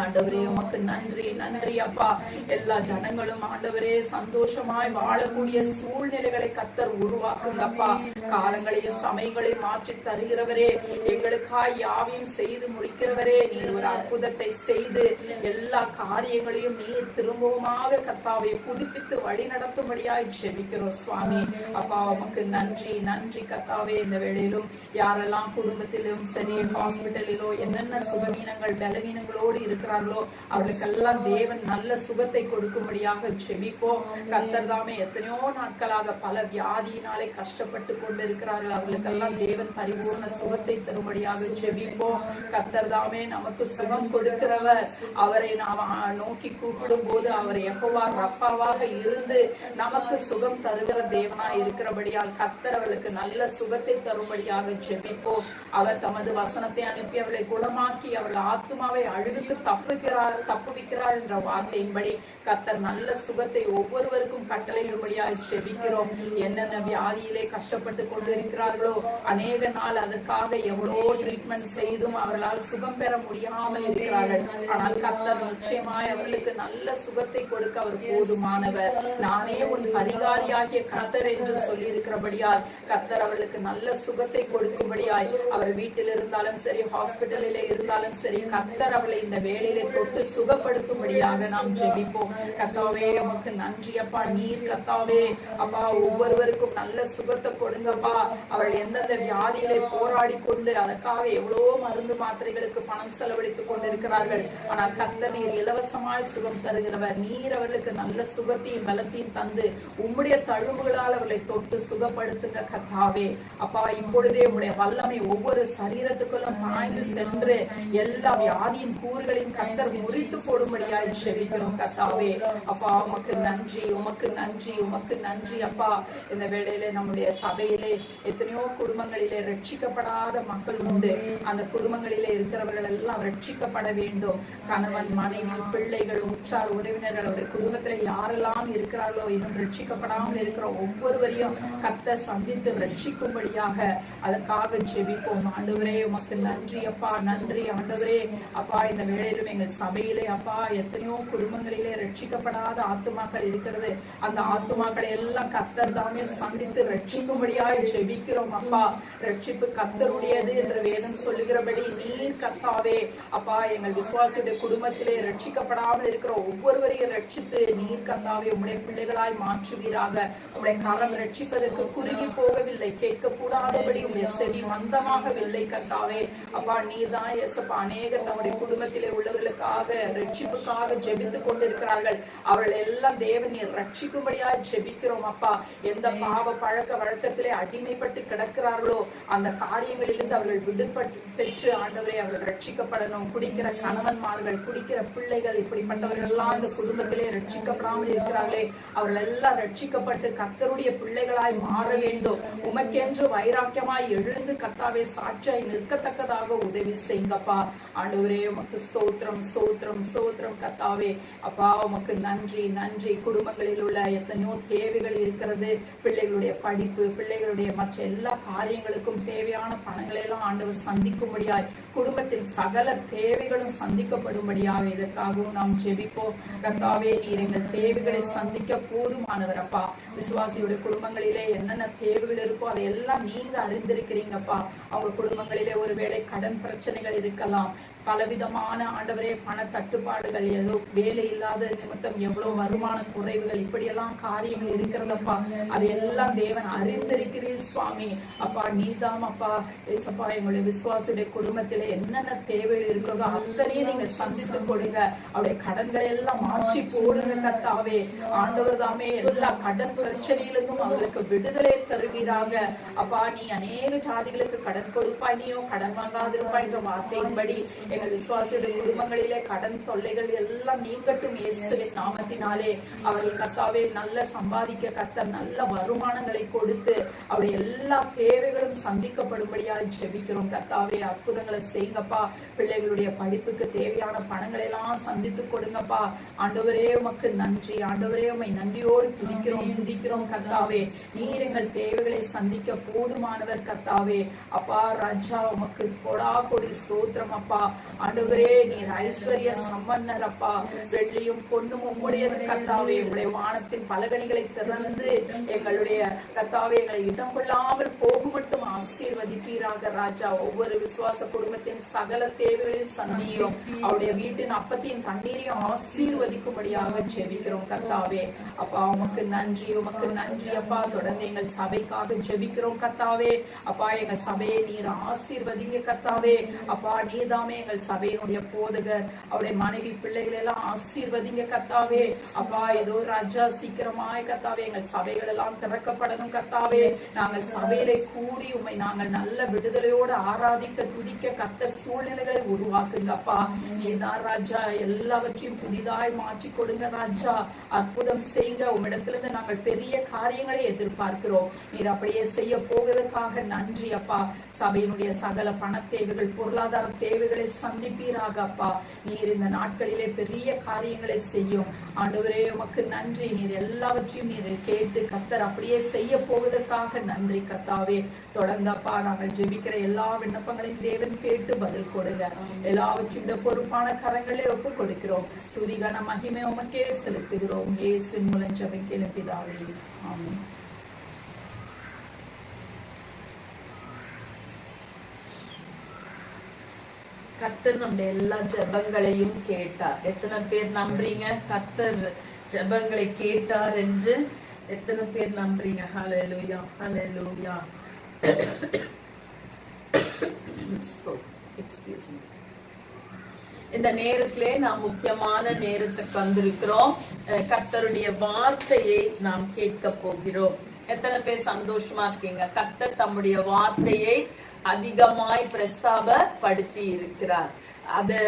ஆண்டவரே உமக்கு நன்றி நன்றி அப்பா. எல்லா ஜனங்களும் ஆண்டவரே சந்தோஷமாய் வாழக்கூடிய சூழ்நிலைகளை கர்த்தர் உருவாக்குங்கப்பா. காலங்களையும் சமயங்களையும் மாற்றி தருகிறவரே, எங்களுக்காய் யாவையும் செய்து முடிக்கிறவரே, நீர் ஒரு அற்புதத்தை செய்து எல்லா காரியங்களையும் நீர் திரும்பவுமாக கர்த்தாவை புதுப்பித்து வழி நடத்தும்படியாய் ஜெபிக்கிறோம் சுவாமி. அப்பா உமக்கு நன்றி நன்றி கர்த்தாவே. இந்த வேளையிலும் யாரெல்லாம் குடும்பத்திலும் சரி ஹாஸ்பிட்டலிலோ என்னென்ன சுகவீனங்கள் பலவீனங்களோடு இருக்கிறார்களோ அவர்களுக்கெல்லாம் தேவன் நல்ல சுகத்தை கொடுக்கும்படியாக ஜெபிப்போம். கர்த்தர் தாமே எத்தனையோ நாட்களாக பல வியாதியினாலே கஷ்டப்பட்டு கொண்டிருக்கிறார்கள். அவர்களுக்கெல்லாம் தேவன் பரிபூர்ண சுகத்தை தரும்படியாக ஜெபிப்போம். கர்த்தர் தாமே நமக்கு சுகம் கொடுக்கிறவர். அவரை நாம் நோக்கி கூப்பிடும் போது அவர் யெகோவா ரஃபாவாக இருந்து நமக்கு சுகம் தருகிற தேவனாய் இருக்கிறபடியால் கர்த்தர் அவர்களுக்கு நல்ல சுகத்தை தரும்படியாக ஜெபிப்போம். அவர் தமது வசனத்தை அனுப்பி அவர்களை குணமாக்கி அவர்கள் ஆத்துமாவை அழுவித்து தப்புவிக்கிறார் என்ற வார்த்தையின்படி கர்த்தர் நல்ல சுகத்தை ஒவ்வொருவருக்கும் கட்டளையிடும்படியாக ஜெபிக்கிறோம். என்னென்ன வியாதியிலே கஷ்டப்பட்டு கொண்டிருக்கிறார்களோ அநேக நாள் அதற்காக எவ்வளோ ட்ரீட்மெண்ட் செய்தும் அவர்களால் சுகம் பெற முடியாமல் இருக்கிறார்கள். ஆனால் கர்த்தர் நிச்சயமாய் அவர்களுக்கு நல்ல சுகத்தை கொடுக்க அவர் போதுமானவர். நானே உன் பரிகாரியாகிய கர்த்தர் என்று சொல்லி இருக்கிறபடியால் கர்த்தர் அவர்களுக்கு நல்ல சுகத்தை கொடுக்கும்படியாய் அவர் வீட்டில் இருந்தாலும் சரி ஹாஸ்பிட்டலிலே இருந்தாலும் சரி கர்த்தர் அவளை இந்த வேளையிலே தொட்டு சுகப்படுத்தும்படியாக நாம் ஜெபிப்போம். கர்த்தாவே உமக்கு நன்றி அப்பா. நீர் கர்த்தாவே அப்பா ஒவ்வொருவருக்கும் நல்ல சுகத்தை கொடுங்கப்பா. அவள் எந்தெந்த வியாதியிலே போராடி கொண்டு அதற்காக எவ்வளவோ மருந்து மாத்திரைகளுக்கு பணம் செலவழித்துக் கொண்டிருக்கிறார்கள். ஆனால் கர்த்தர் நீர் இலவசமாய் சுகம் தருகிறவர். நீர் அவர்களுக்கு நல்ல சுகத்தையும் பலத்தையும் தந்து உம்முடைய தழும்புகளால் அவர்களை தொட்டு சுகப்படுத்துங்க கர்த்தாவே. அப்பா இப்பொழுதே உம்முடைய வல்லமை ஒவ்வொரு சரீரத்துக்குள்ளும் பாய்ந்து சென்று எல்லா வியாதியின் கூறுகளையும் கர்த்தர் முறித்து போடும்படியாய் ஜெபிக்கிறோம் கர்த்தாவே. அப்பா உமக்கு நன்றி உமக்கு நன்றி உமக்கு நன்றி அப்பா. இந்த வேளையிலே நம்முடைய சபையிலே எத்தனையோ குடும்பங்களிலே ரட்சிக்கப்படாத மக்கள் உண்டு. அந்த குடும்பங்களிலே இருக்கிறவர்கள் எல்லாம் ரட்சிக்கப்பட வேண்டும். கணவன் மனைவி பிள்ளைகள் உற்றார் உறவினர்கள் அவருடைய குடும்பத்திலே யாரெல்லாம் இருக்கிறார்களோ இன்னும் ரட்சிக்கப்படாமல் இருக்கிற ஒவ்வொருவரையும் கர்த்தர் சந்தித்து ரட்சிக்கும்படியாக அதற்காக ஜெபிப்போம். ஆண்டவரே உமக்கு நன்றி அப்பா. நன்றி ஆண்டவரே அப்பா. இந்த வேளையிலும் எங்கள் சபையிலே அப்பா எத்தனையோ குடும்பங்களிலே ரட்சிக்கப்படாத ஆத்துமாக்கள் இருக்கிறது. அந்த ஆத்துமாக்களை எல்லாம் கர்த்தர் தாமே சந்தித்து ரட்சிக்கும்படியாய் ஜெபிக்கிறோம் அப்பா. ரட்சிப்பு கர்த்தருடையது என்று வேதம் சொல்லுகிறபடி நீர் கர்த்தாவே அப்பா எங்கள் விசுவாசியுடைய குடும்பத்திலே ரட்சிக்கப்படாமல் இருக்கிற ஒவ்வொரு ஒவ்வொருவரையும் ரட்சித்து நீர் கர்த்தாவே உம்முடைய பிள்ளைகளாய் மாற்றுவீராக. உம்முடைய கரம் ரட்சிப்பதற்கு குறுகி போகவில்லை, கேட்கக்கூடாதபடி உம்முடைய செவி மந்தமாகவில்லை கர்த்தாவே. அப்பா நீர்தான் இயேசப்பா அநேகர் தம்முடைய குடும்பத்திலே உள்ளவர்களுக்காக ரட்சிப்புக்காக ஜெபித்துக் கொண்டிருக்கிறார்கள். அவர்கள் எல்லாம் தேவன் நீர் ரட்சிக்கும்படியாய் ஜெபிக்கிறோம் அப்பா. எந்த பாவ பழக்க வழக்கத்திலே அடிமைப்பட்டு கிடக்கிறார்களோ அந்த காரியங்களிலிருந்து அவர்கள் விடுபட்டு பெற்று ஆண்டவரே அவர்கள் ரட்சிக்கப்படணும். குடிக்கிற கணவன்மார்கள், குடிக்கிற பிள்ளைகள், இப்படிப்பட்டவர்கள் எல்லாம் இந்த குடும்பத்திலே ரட்சிக்கப்படாமல் இருக்கிறார்களே, அவர்கள் எல்லாம் ரட்சிக்கப்பட்டு கர்த்தருடைய பிள்ளைகளாய் மாற வேண்டும். உமக்கென்று வைராக்கியமாய் எழுந்து கர்த்தாவே சாட்சியாய் நிற்கத்தக்கதாக உதவி செய்யுங்கப்பா. ஆண்டவரே உமக்கு ஸ்தோத்திரம் ஸ்தோத்திரம் ஸ்தோத்திரம் கர்த்தாவே. அப்பா உமக்கு நன்றி நன்றி. குடும்பங்களில் உள்ள எத்தனையோ தேவைகள் இருக்கிறது. பிள்ளைகளுடைய படிப்பு, பிள்ளைகளுடைய மற்ற எல்லா காரியங்களுக்கும் தேவையான பணங்களை எல்லாம் ஆண்டவர் சந்திக்கும்படியாய், குடும்பத்தின் சகல தேவைகளும் சந்திக்கப்படும்படியாக இதற்காகவும் நாம் ஜெபிப்போம் கர்த்தாவே. நீர் எங்கள் தேவைகளை சந்திக்க போதுமானவர் அப்பா. விசுவாசியுடைய குடும்பங்களிலே என்னென்ன தேவைகள் இருக்கோ அதையெல்லாம் நீங்க அறிந்திருக்கிறீங்கப்பா. அவங்க குடும்பங்களிலே ஒருவேளை கடன் பிரச்சனைகள் இருக்கலாம், பலவிதமான ஆண்டவரே பண தட்டுப்பாடுகள், ஏதோ வேலை இல்லாத நிமித்தம் எவ்வளவு வருமான குறைவுகள், இப்படியெல்லாம் காரியங்கள் இருக்கிறதப்பா. அதையெல்லாம் தேவன் அறிந்திருக்கிறீர் சுவாமி. அப்பா நீதாம் அப்பா ஏசப்பா எங்களுடைய விசுவாசுடைய குடும்பத்திலே என்னென்ன தேவைகள் இருக்கிறதோ அத்தனையும் நீங்க சந்தித்து கொடுங்க. அவருடைய கடன்களை எல்லாம் மாற்றி போடுங்க கர்த்தாவே. ஆண்டவர் தாமே எல்லா கடன் பிரச்சனையிலிருந்தும் அவர்களுக்கு விடுதலை தருவீராக. அப்பா நீ அநேக ஜாதிகளுக்கு கடன் கொடுப்பாய், நீயோ கடன் வாங்காதிருப்பாய் என்ற வார்த்தையின்படி எங்கள் விசுவாசியுடைய குடும்பங்களிலே கடன் தொல்லைகள் எல்லாம் நீங்கட்டும் இயேசுவின் நாமத்தினாலே. அவர்கள் கர்த்தாவே நல்ல சம்பாதிக்க கர்த்தர் நல்ல வருமானங்களை கொடுத்து அவருடைய எல்லா தேவைகளும் சந்திக்கப்படும்படியாக ஜெபிக்கிறோம் கர்த்தாவே. அற்புதங்களை செய்யுங்கப்பா. பிள்ளைகளுடைய படிப்புக்கு தேவையான பணங்களை எல்லாம் சந்தித்து கொடுங்கப்பா. ஆண்டவரே உமக்கு நன்றி. ஆண்டவரே உம்மை நன்றியோடு துதிக்கிறோம் கர்த்தாவே. நீர் எங்கள் தேவைகளை சந்திக்க போதுமானவர் கர்த்தாவே. அப்பா ராஜா உமக்கு கொடா கொடி ஸ்தோத்திரம் அப்பா. ஆண்டவரே நீர் ஐஸ்வர்ய சம்பன்னர் அப்பா. வெள்ளியும் பொன்னும் உம்முடையது கர்த்தாவே. உடைய வானத்தின் பலகணிகளை திறந்து எங்களுடைய கர்த்தாவே எங்களை இடம் கொள்ளாமல் போகும் மட்டும் ஆசீர்வதிப்பீராக ராஜா. ஒவ்வொரு விசுவாச குடும்பத்தின் சகல தேவைகளையும் சந்தியும் அவருடைய வீட்டின் அப்பத்தின் தண்ணீரையும் ஆசீர்வதிக்கும்படியாக ஜெபிக்கிறோம் கர்த்தாவே. அப்பா உமக்கு நன்றி உமக்கு நன்றி அப்பா. தொடர்ந்து எங்கள் சபைக்காக ஜெபிக்கிறோம் கர்த்தாவே. அப்பா எங்க சபையை நீர் ஆசீர்வதிங்க கர்த்தாவே. அப்பா நீதாமே எங்கள் சபையினுடைய போதகர், அவருடைய மனைவி பிள்ளைகள் எல்லாம் ஆசீர்வதிங்க கர்த்தாவே. அப்பா ஏதோ ராஜா சீக்கிரமாய் கர்த்தாவே எங்கள் சபைகள் எல்லாம் திறக்கப்படணும் கர்த்தாவே. நாங்கள் சபையிலே கூடி உம்மை நாங்கள் நல்ல விடுதலையோடு ஆராதிக்க துதிக்க கர்த்தர் சூழ்நிலைகளை உருவாக்குங்க அப்பா. நீதான் ராஜா எல்லாவற்றையும் புதிதாய் மாற்றி கொடுங்க ராஜா. அற்புதம் செய்யுங்க. உம்மிடத்திலிருந்து நாங்கள் பெரிய காரியங்களை எதிர்பார்க்கிறோம். நீர் அப்படியே செய்ய போவதற்காக நன்றி அப்பா. சபையினுடைய சகல பண தேவைகள், பொருளாதார தேவைகளை சந்திப்பீராக அப்பா. நீர் இந்த நாட்களிலே பெரிய காரியங்களை செய்யும் ஆண்டவரே. உமக்கு நன்றி. நீர் எல்லாவற்றையும் நீர் கேட்டு கர்த்தர் அப்படியே செய்ய போவதற்காக நன்றி கர்த்தாவே. தொடர்ந்தப்பா நாங்கள் ஜெபிக்கிற எல்லா விண்ணப்பங்களையும் தேவன் கேட்டு பதில் கொடுங்க. எல்லாவற்றையும் பொறுப்பான கரங்களே ஒப்பு கொடுக்கிறோம். துதிகன மகிமை உமக்கே செலுத்துகிறோம். இயேசுவின் மூலம் ஜெபிக்கிறோம் பிதாவே. ஆமென். கர்த்தர் நம்முடைய எல்லா ஜெபங்களையும் கேட்டார். எத்தனை பேர் நம்புறீங்க கர்த்தர் ஜெபங்களை கேட்டார் என்று? எத்தனை பேர் நம்புறீங்க? Hallelujah hallelujah. Excuse me. இந்த நேரத்திலே நாம் முக்கியமான நேரத்துக்கு வந்திருக்கிறோம். கர்த்தருடைய வார்த்தையை நாம் கேட்க போகிறோம். எத்தனை பேர் சந்தோஷமா இருக்கீங்க? கர்த்தர் தம்முடைய வார்த்தையை அதிகமாய் பிரஸ்தாபப்படுத்தி இருக்கிறார். அது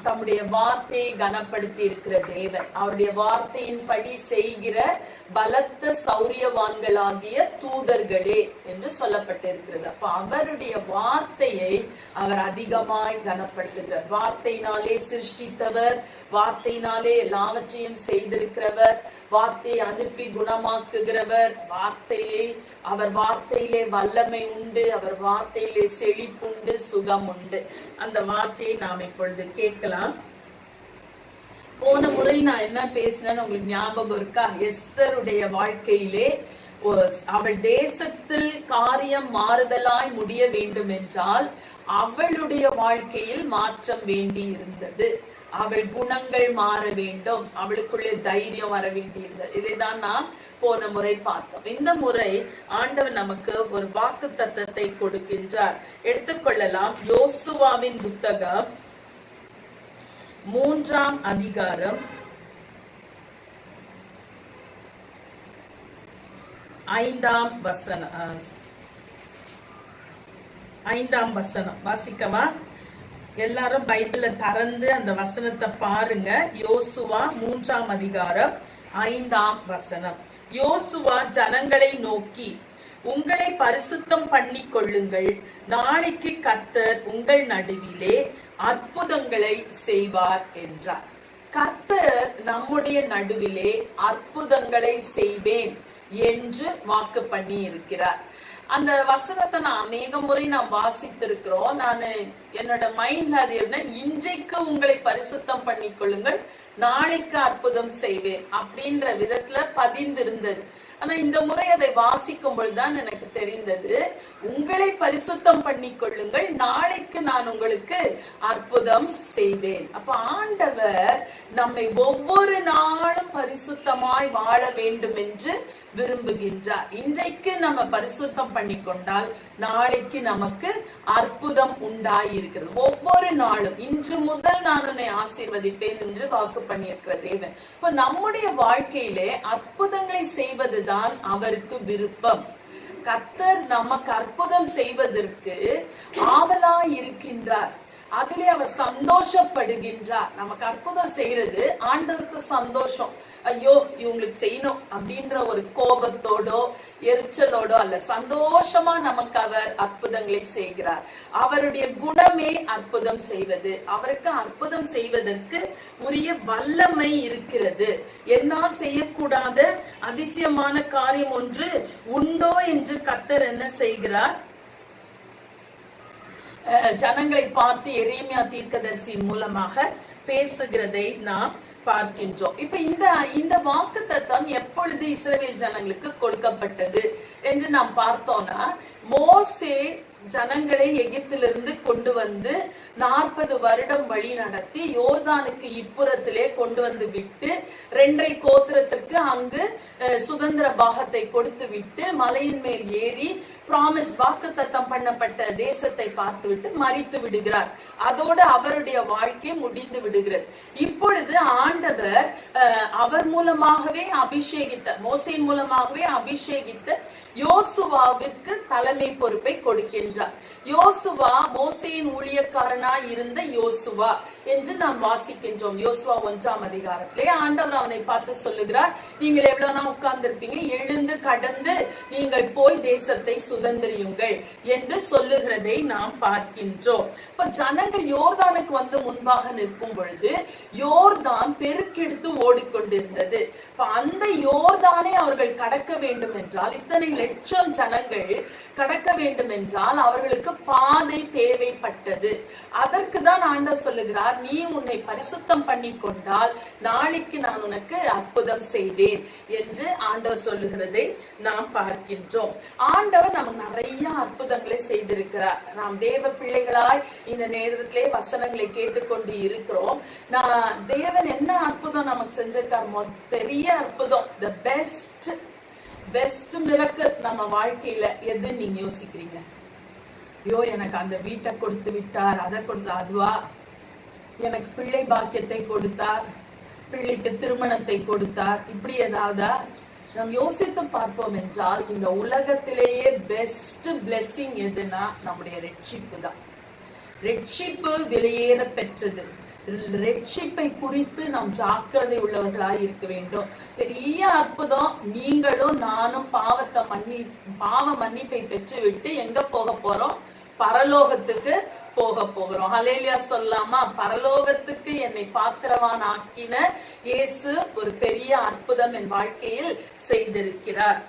தம்முடைய வார்த்தையை கனப்படுத்தி இருக்கிற தேவன். அவருடைய வார்த்தையின்படி செய்கிற பலத்த சௌரியவான்களாகிய தூதர்களே என்று சொல்லப்பட்டிருக்கிறது. அப்ப அவருடைய வார்த்தையை அவர் அதிகமாய் கனப்படுத்துகிறார். வார்த்தையினாலே சிருஷ்டித்தவர், வார்த்தையினாலே எல்லாவற்றையும் செய்திருக்கிறவர், வார்த்தையை அனுப்பி குணமாக்குகிறவர். அவர் வார்த்தையிலே வல்லமை உண்டு, அவர் வார்த்தையிலே செழிப்புண்டு, சுகம் உண்டு. அந்த வார்த்தையை நாம் இப்பொழுது கேட்கலாம். போன முறை நான் என்ன பேசினேன்னு உங்களுக்கு ஞாபகம் இருக்கா? எஸ்தருடைய வாழ்க்கையிலே அவள் தேசத்தில் காரியம் மாறுதலாய் முடிய வேண்டும் என்றால் அவளுடைய வாழ்க்கையில் மாற்றம் வேண்டி இருந்தது. அவள் குணங்கள் மாற வேண்டும், அவளுக்குள்ளே தைரியம் வர வேண்டியிருந்தது. இதைதான் நாம் போன முறை பார்த்தோம். இந்த முறை ஆண்டவர் நமக்கு ஒரு வாக்கு தத்தத்தை கொடுக்கின்றார். எடுத்துக்கொள்ளலாம். யோசுவாவின் புத்தகம் 3ஆம் அதிகாரம் 5ஆம் வசனம் வாசிக்கவா? எல்லாரும் பைபிள திறந்து அந்த வசனத்தை பாருங்க. யோசுவா 3ஆம் அதிகாரம் 5ஆம் வசனம். யோசுவா ஜனங்களை நோக்கி, உங்களை பரிசுத்தம் பண்ணி கொள்ளுங்கள், நாளைக்கு கர்த்தர் உங்கள் நடுவிலே அற்புதங்களை செய்வார் என்றார். கர்த்தர் நம்முடைய நடுவிலே அற்புதங்களை செய்வேன் என்று வாக்கு பண்ணி இருக்கிறார். அந்த வசனத்தை நான் அநேக முறை நாம் வாசித்திருக்கிறோம். நான் என்னோட மைண்ட்ல அது என்ன, இன்றைக்கு உங்களை பரிசுத்தம் பண்ணி கொள்ளுங்கள், நாளைக்கு அற்புதம் செய்வேன் அப்படின்ற விதத்துல பதிந்திருந்தது. ஆனா இந்த முறை அதை வாசிக்கும் பொழுதுதான் எனக்கு தெரிந்தது, உங்களை பரிசுத்தம் பண்ணி கொள்ளுங்கள், நாளைக்கு நான் உங்களுக்கு அற்புதம் செய்வேன். அப்ப ஆண்டவர் நம்மை ஒவ்வொரு நாளும் பரிசுத்தமாய் வாழ வேண்டும் என்று விரும்புகின்றார். இன்றைக்கு நம்ம பரிசுத்தம் பண்ணி கொண்டால் நாளைக்கு நமக்கு அற்புதம் உண்டாயிருக்கிறது. ஒவ்வொரு நாளும் இன்று முதல் நான் உன்னை ஆசீர்வதிப்பேன் என்று வாக்கு பண்ணியிருக்கிற தேவன். இப்ப நம்முடைய வாழ்க்கையிலே அற்புதங்களை செய்வதுதான் அவருக்கு விருப்பம். கர்த்தர் நமக்கு அற்புதம் செய்வதற்கு ஆவலாய் இருக்கின்றார். அதிலே அவர் சந்தோஷப்படுகின்றார். நமக்கு அற்புதம் செய்யறது ஆண்டவருக்கு சந்தோஷம். ஐயோ இவங்களுக்கு செய்யணும் அப்படின்ற ஒரு கோபத்தோடோ எரிச்சலோடோ அல்ல, சந்தோஷமா நமக்கு அவர் அற்புதங்களை செய்கிறார். அவருடைய குணமே அற்புதம் செய்வது. அவருக்கு அற்புதம் செய்வதற்கு உரிய வல்லமை இருக்கிறது. என்னால் செய்யக்கூடாத அதிசயமான காரியம் ஒன்று உண்டோ என்று கர்த்தர் என்ன செய்கிறார்? ஜனங்களை பார்த்து எரேமியா தீர்க்கதரிசியின் மூலமாக பேசுகிறதை நாம் பார்க்கின்றோம். இப்ப இந்த வாக்கு தத்தம் எப்பொழுது இஸ்ரவேல் ஜனங்களுக்கு கொடுக்கப்பட்டது என்று நாம் பார்த்தோம்னா, மோசே ஜனங்களை எகிப்திலிருந்து கொண்டு வந்து 40 வருடம் வழி நடத்தி யோர்தானுக்கு இப்புறத்திலே கொண்டு வந்து விட்டு 2.5 கோத்திரத்திற்கு அங்கு சுதந்திர பாகத்தை கொடுத்து விட்டு மலையின் மேல் ஏறி பிராமிஸ் வாக்குத்தத்தம் பண்ணப்பட்ட தேசத்தை பார்த்து விட்டு மரித்து விடுகிறார். அதோடு அவருடைய வாழ்க்கை முடிந்து விடுகிறது. இப்பொழுது ஆண்டவர் அவர் மூலமாகவே அபிஷேகித்த, மோசேயின் மூலமாகவே அபிஷேகித்த யோசுவாவிற்கு தலைமை பொறுப்பை கொடுக்கின்றார். யோசுவா மோசேயின் ஊழியக்காரனாய் இருந்த யோசுவா என்று நாம் வாசிக்கின்றோம். யோசுவா 1ஆம் அதிகாரத்திலே ஆண்டவர் அவனை பார்த்து சொல்லுகிறார், நீங்கள் எவ்வளவு நாள் உட்கார்ந்து இருப்பீங்க, எழுந்து கடந்து நீங்கள் போய் தேசத்தை சுதந்திரியுங்கள் என்று சொல்லுகிறதை நாம் பார்க்கின்றோம். இப்ப ஜனங்கள் யோர்தானுக்கு வந்து முன்பாக நிற்கும் பொழுது யோர்தான் பெருக்கெடுத்து ஓடிக்கொண்டிருந்தது. அந்த யோர்தானை அவர்கள் கடக்க வேண்டும் என்றால், இத்தனை லட்சம் ஜனங்கள் கடக்க வேண்டும் என்றால் அவர்களுக்கு பாதை தேவைப்பட்டது. அதற்கு தான் ஆண்டவர் சொல்லுகிறார், நீ உன்னை பரிசுத்தம் பண்ணி கொண்டால் நாளைக்கு நான் உனக்கு அற்புதம் செய்வேன் என்று ஆண்டவர் சொல்லுகிறதை நாம் பார்க்கின்றோம். ஆண்டவர் நமக்கு நிறைய அற்புதங்களை செய்திருக்கிறார். நாம் தேவ பிள்ளைகளாய் இந்த நேரத்திலே வசனங்களை கேட்டுக்கொண்டு இருக்கிறோம். தேவன் என்ன அற்புதம் நமக்கு செஞ்சிருக்கார்? பெரிய அற்புதம், தி பெஸ்ட் மிரக்கிள் நம்ம வாழ்க்கையில எது நீங்க யோசிக்கிறீங்க? ஐயோ எனக்கு அந்த வீட்டை கொடுத்து விட்டார், அதை கொடுத்து, அதுவா? எனக்கு பிள்ளை பாக்கியத்தை கொடுத்தார், பிள்ளைக்கு திருமணத்தை கொடுத்தார், இப்படி ஏதாவது நாம் யோசித்து பார்ப்போம் என்றால், இந்த உலகத்திலேயே பெஸ்ட் பிளெஸிங் எதுனா நம்முடைய ரட்சிப்பு தான். ரட்சிப்பு விலையேற பெற்றது. ரட்சிப்பை குறித்து நாம் ஜாக்கிரதை உள்ளவர்களாய் இருக்க வேண்டும். பெரிய அற்புதம். நீங்களும் நானும் பாவ மன்னிப்பை பெற்றுவிட்டு எங்க போக போறோம்? பரலோகத்துக்கு போக போகிறோம். ஹல்லேலூயா சொல்லாமா? பரலோகத்துக்கு என்னை பாத்திரவான் ஆக்கின இயேசு ஒரு பெரிய அற்புதம் என் வாழ்க்கையில் செய்திருக்கிறார்.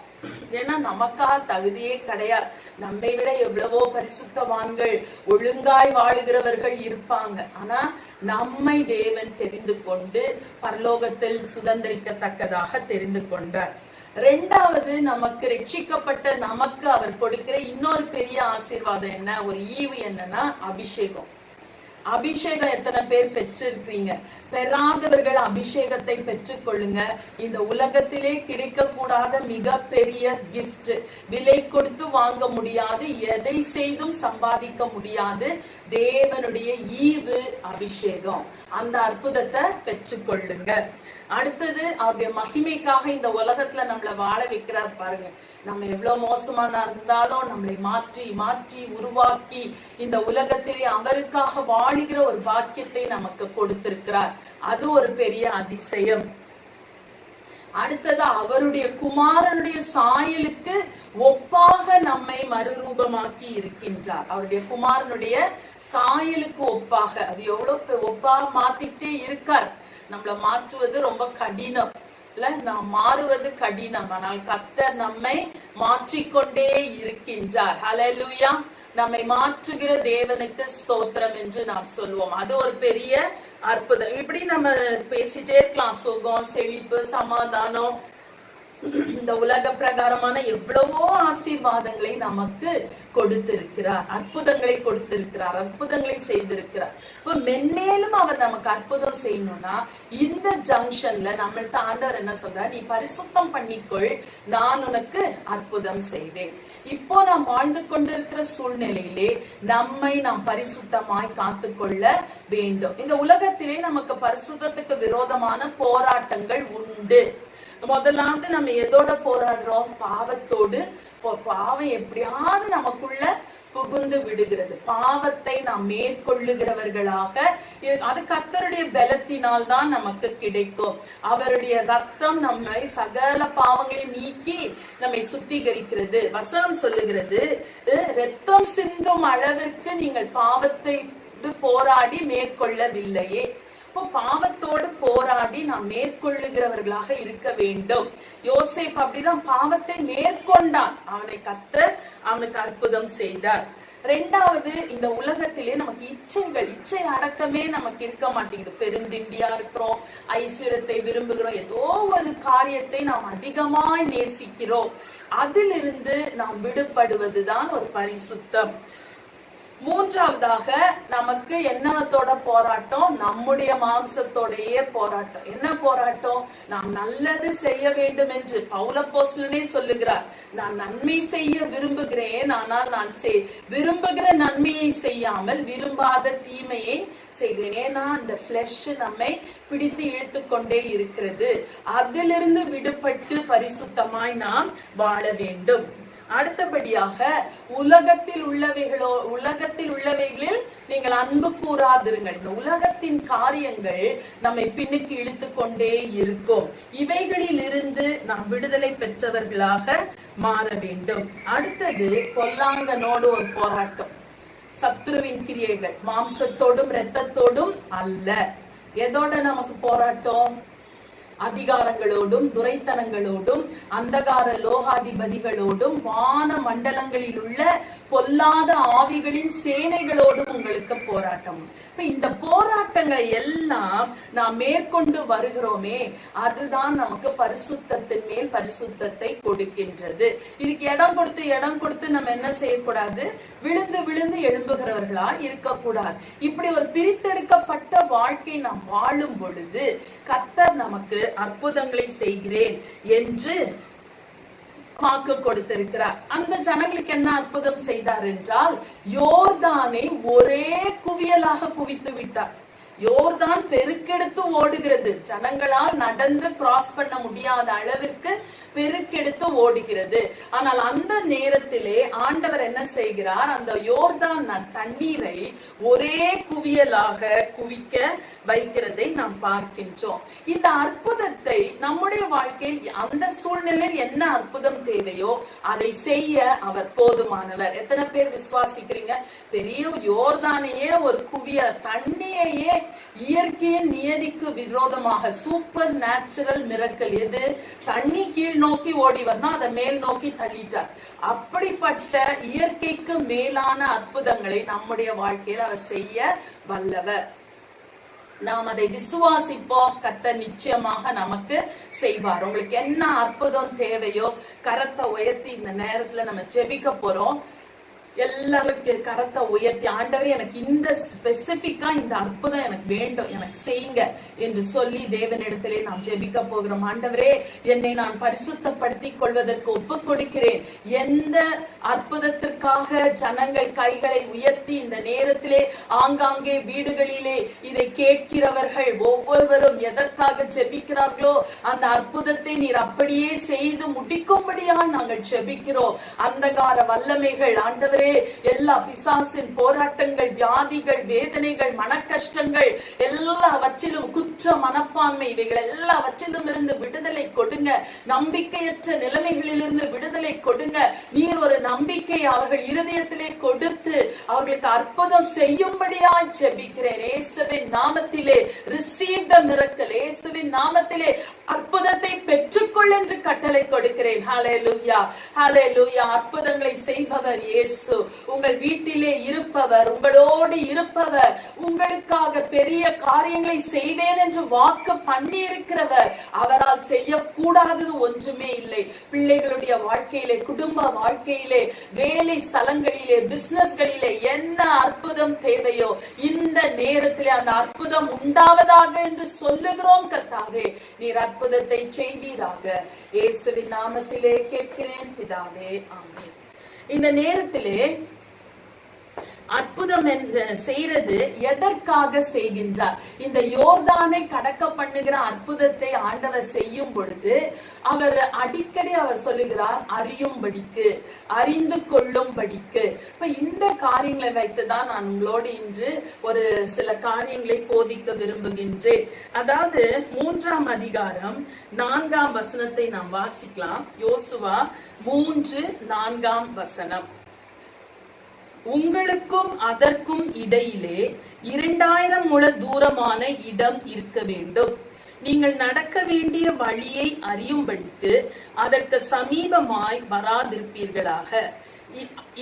ஏன்னா நமக்கா தகுதியே கிடையாது. நம்மை விட எவ்வளவோ பரிசுத்தவான்கள், ஒழுங்காய் வாழுகிறவர்கள் இருப்பாங்க. ஆனா நம்மை தேவன் தெரிந்து கொண்டு பரலோகத்தில் சுதந்திரிக்கத்தக்கதாக தெரிந்து கொண்டார். 2வது, நமக்கு ரட்சிக்கப்பட்ட நமக்கு அவர் கொடுக்கிற இன்னொரு பெரிய ஆசீர்வாதம் என்ன, ஒரு ஈவு என்னன்னா அபிஷேகம். அபிஷேகம் எத்தனை பேர் பெற்றிருக்கீங்க? பெறாதவர்கள் அபிஷேகத்தை பெற்றுக் கொள்ளுங்க. இந்த உலகத்திலே கிடைக்க கூடாத மிக பெரிய கிஃப்ட், விலை கொடுத்து வாங்க முடியாது, எதை செய்தும் சம்பாதிக்க முடியாது, தேவனுடைய ஈவு அபிஷேகம். அந்த அற்புதத்தை பெற்றுக்கொள்ளுங்க. அடுத்தது அவருடைய மகிமைக்காக இந்த உலகத்துல நம்மள வாழ வைக்கிறார் பாருங்க. நம்ம எவ்வளவு மோசமான இருந்தாலும் நம்மளை மாற்றி மாற்றி உருவாக்கி இந்த உலகத்திலே அவருக்காக வாழுகிற ஒரு பாக்கியத்தை நமக்கு கொடுத்திருக்கிறார். அது ஒரு பெரிய அதிசயம். அடுத்தது அவருடைய குமாரனுடைய சாயலுக்கு ஒப்பாக நம்மை மறுரூபமாக்கி இருக்கின்றார். அவருடைய குமாரனுடைய சாயலுக்கு ஒப்பாக, அது எவ்வளவு ஒப்பாக மாத்திட்டே இருக்கார். நம்மள மாற்றுவது ரொம்ப கடினம் இல்ல, நாம் மாறுவது கடினம். ஆனால் கர்த்தர் நம்மை மாற்றிக்கொண்டே இருக்கின்றார். ஹல்லேலூயா. நம்மை மாற்றுகிற தேவனுக்கு ஸ்தோத்திரம் என்று நாம் சொல்லுவோம். அது ஒரு பெரிய அற்புதம். இப்படி நம்ம பேசிட்டே இருக்கலாம். சுகம், செழிப்பு, சமாதானம், இந்த உலக பிரகாரமான எவ்வளவோ ஆசீர்வாதங்களை நமக்கு கொடுத்திருக்கிறார், அற்புதங்களை கொடுத்திருக்கிறார், அற்புதங்களை செய்திருக்கிறார். இப்ப மென்மேலும் அவர் நமக்கு அற்புதம் செய்யணும்னா இந்த ஜங்ஷன்ல நம்மள்ட்ட ஆண்டவர் என்ன சொல்றார்? நீ பரிசுத்தம் பண்ணிக்கொள், நான் உனக்கு அற்புதம் செய்வேன். இப்போ நாம் வாழ்ந்து கொண்டிருக்கிற சூழ்நிலையிலே நம்மை நாம் பரிசுத்தமாய் காத்துக்கொள்ள வேண்டும். இந்த உலகத்திலே நமக்கு பரிசுத்தத்துக்கு விரோதமான போராட்டங்கள் உண்டு. முதலாவது நம்ம எதோட போராடுறோம்? பாவத்தோடு. பாவம் எப்படியாவது நமக்குள்ள புகுந்து விடுகிறது. பாவத்தை நாம் மேற்கொள்ளுகிறவர்களாக, அது கர்த்தருடைய பலத்தினால் தான் நமக்கு கிடைக்கும். அவருடைய ரத்தம் நம்மை சகல பாவங்களை நீக்கி நம்மை சுத்திகரிக்கிறது. வசனம் சொல்லுகிறது, ரத்தம் சிந்தும் அளவிற்கு நீங்கள் பாவத்தை போராடி மேற்கொள்ளவில்லையே. இப்போ பாவத்தோடு போராடி நாம் மேற்கொள்ளுகிறவர்களாக இருக்க வேண்டும். யோசேப்பு அப்படிதான் பாவத்தை மேற்கொண்டான். அவனை கர்த்தர் அவனுக்கு அற்புதம் செய்தார். ரெண்டாவது, இந்த உலகத்திலே நமக்கு இச்சை அடக்கமே நமக்கு இருக்க மாட்டேங்குது. பெருந்திண்டியா இருக்கிறோம், ஐஸ்வர்யத்தை விரும்புகிறோம், ஏதோ ஒரு காரியத்தை நாம் அதிகமாய் நேசிக்கிறோம். அதிலிருந்து நாம் விடுபடுவதுதான் ஒரு பரிசுத்தம். மூன்றாவதாக நமக்கு என்னத்தோட போராட்டம்? நம்முடைய மாம்சத்தோடையே போராட்டம். என்ன போராட்டம்? நாம் நல்லது செய்ய வேண்டும் என்று பவுலப்போஸ்தலனே சொல்லுகிறார். நான் நன்மை செய்ய விரும்புகிறேன், ஆனால் நான் விரும்புகிற நன்மையை செய்யாமல் விரும்பாத தீமையை செய்கிறேன். ஏன்னா அந்த பிளஷ் நம்மை பிடித்து இழுத்து கொண்டே இருக்கிறது. அதிலிருந்து விடுபட்டு பரிசுத்தமாய் நாம் வாழ வேண்டும். அடுத்தபடியாக உலகத்தில் உள்ளவைகளில் நீங்கள் அன்பு கூறாதிருங்கள். இந்த உலகத்தின் காரியங்கள் நம்மை பின்னுக்கு இழுத்து கொண்டே இருக்கும். இவைகளில் இருந்து நாம் விடுதலை பெற்றவர்களாக மாற வேண்டும். அடுத்தது பொல்லாங்கனோடு ஒரு போராட்டம். சத்துருவின் கிரியைகள் மாம்சத்தோடும் இரத்தத்தோடும் அல்ல. எதோட நமக்கு போராட்டம்? அதிகாரங்களோடும், துரைத்தனங்களோடும், அந்தகார லோகாதிபதிகளோடும், வான மண்டலங்களில் உள்ள பொல்லாத ஆவிகளின் சேனைகளோடும் உங்களுக்கு போராட்டம். இந்த போராட்டங்களை எல்லாம் நாம் மேற்கொண்டு வருகிறோமே, அதுதான் நமக்கு பரிசுத்தத்தின் மேல் பரிசுத்தத்தை கொடுக்கின்றது. இதுக்கு இடம் கொடுத்து நம்ம என்ன செய்யக்கூடாது? விழுந்து விழுந்து எழும்புகிறவர்களா இருக்கக்கூடாது. இப்படி ஒரு பிரித்தெடுக்கப்பட்ட வாழ்க்கை நாம் வாழும் பொழுது கர்த்தர் நமக்கு அற்புதங்களை செய்கிறேன் என்று வாக்கு கொடுத்திருக்கிறார். அந்த ஜனங்களுக்கு என்ன அற்புதம் செய்தார் என்றால், யோர்தானை ஒரே குவியலாக குவித்து விட்டார். யோர்தான் பெருக்கெடுத்து ஓடுகிறது. ஜனங்களால் நடந்து கிராஸ் பண்ண முடியாத அளவிற்கு பெருக்கெடுத்து ஓடுகிறது. ஆனால் அந்த நேரத்திலே ஆண்டவர் என்ன செய்கிறார்? அந்த யோர்தான் தண்ணீரை ஒரே குவியலாக குவிக்க வைக்கிறதை நாம் பார்க்கின்றோம். இந்த அற்புதத்தை நம்முடைய வாழ்க்கையில் அந்த சூழ்நிலையில் என்ன அற்புதம் தேவையோ அதை செய்ய அவர் போதுமானவர். எத்தனை பேர் விசுவாசிக்கிறீங்க? பெரிய யோர்தானையே ஒரு குவிய தண்ணியையே இயற்கையின் நியதிக்கு விரோதமாக சூப்பர் நேச்சுரல் மிரக்கல் எது? தண்ணி கீழ் நோக்கி ஓடி வரணும், அதை மேல் நோக்கி தள்ளிட்டார். அப்படிப்பட்ட இயற்கைக்கு மேலான அற்புதங்களை நம்முடைய வாழ்க்கையில் அவர் செய்ய வல்லவர். நாம் அதை விசுவாசிப்போம். கர்த்தர் நிச்சயமாக நமக்கு செய்வார். உங்களுக்கு என்ன அற்புதம் தேவையோ கரத்தை உயர்த்தி இந்த நேரத்துல நம்ம ஜெபிக்க போறோம். எல்லாரும் கரத்தை உயர்த்தி, ஆண்டவரே எனக்கு இந்த ஸ்பெசிபிக்கா இந்த அற்புதம் எனக்கு வேண்டும், எனக்கு செய்யுங்க என்று சொல்லி தேவனிடத்திலே நாம் ஜெபிக்க போகிறோம். ஆண்டவரே, என்னை நான் பரிசுத்தப்படுத்திக் கொள்வதற்கு ஒப்புக் கொடுக்கிறேன். எந்த அற்புதத்திற்காக ஜனங்கள் கைகளை உயர்த்தி இந்த நேரத்திலே ஆங்காங்கே வீடுகளிலே இதை கேட்கிறவர்கள் ஒவ்வொருவரும் எதற்காக ஜெபிக்கிறார்களோ அந்த அற்புதத்தை நீர் அப்படியே செய்து முடிக்கும்படியாக நாங்கள் ஜெபிக்கிறோம். அந்தகார வல்லமைகள் ஆண்டவரே, எல்லா பிசாசின் போராட்டங்கள், வியாதிகள், வேதனைகள், மன கஷ்டங்கள் எல்லாவற்றிலும், குற்ற மனப்பான்மை, இவைகள் எல்லாவற்றிலும் இருந்து விடுதலை கொடுங்க. நம்பிக்கையற்ற நிலைமைகளிலிருந்து விடுதலை கொடுங்க. நீர் ஒரு நம்பிக்கை அவர்கள் இருதயத்திலே கொடுத்து அவர்களுக்கு அற்புதம் செய்யும்படியாய் ஜெபிக்கிறேன். இயேசுவின் நாமத்திலே ரிசீவ் தி மிரக்கிள். இயேசுவின் நாமத்திலே அற்புதத்தை பெற்றுக்கொள் என்று கட்டளை கொடுக்கிறேன். ஹல்லேலூயா, ஹல்லேலூயா. அற்புதங்களை செய்பவர் இயேசு. உங்கள் வீட்டிலே இருப்பவர், உங்களோடு இருப்பவர், உங்களுக்காக பெரிய காரியங்களை செய்வேன் என்று வாக்கு பண்ணி இருக்கிறவர். அவரால் செய்யக்கூடாதது ஒன்றுமே இல்லை. பிள்ளைகளுடைய வாழ்க்கையிலே, குடும்ப வாழ்க்கையிலே, வேலை ஸ்தலங்களிலே, பிசினஸ்களிலே என்ன அற்புதம் தேவையோ இந்த நேரத்திலே அந்த அற்புதம் உண்டாவதாக என்று சொல்லுகிறோம். கர்த்தாவே, நீர் அற்புதத்தை செய்வீராக. இயேசுவின் நாமத்திலே கேட்கிறேன் பிதாவே, ஆமென். இந்த நேரத்திலே அற்புதம் செய்யறது எதற்காக செய்கின்றார்? இந்த யோர்தானை கடக்க பண்ணுகிற அற்புதத்தை ஆண்டவர் செய்யும் பொழுது அவர் அடிக்கடி அவர் சொல்லுகிறார், அறியும்படிக்கு, அறிந்து கொள்ளும்படிக்கு. இப்ப இந்த காரியங்களை வைத்துதான் நான் உங்களோடு இன்று ஒரு சில காரியங்களை போதிக்க விரும்புகின்றேன். அதாவது 3ஆம் அதிகாரம் 4ஆம் வசனத்தை நாம் வாசிக்கலாம். யோசுவா 3:4 வசனம். உங்களுக்கும் அதற்கும் இடையிலே 2000 முழ தூரமான இடம் இருக்க வேண்டும். நீங்கள் நடக்க வேண்டிய வழியை அறியும்படிக்கு அதற்கு சமீபமாய் வராதிருப்பீர்களாக.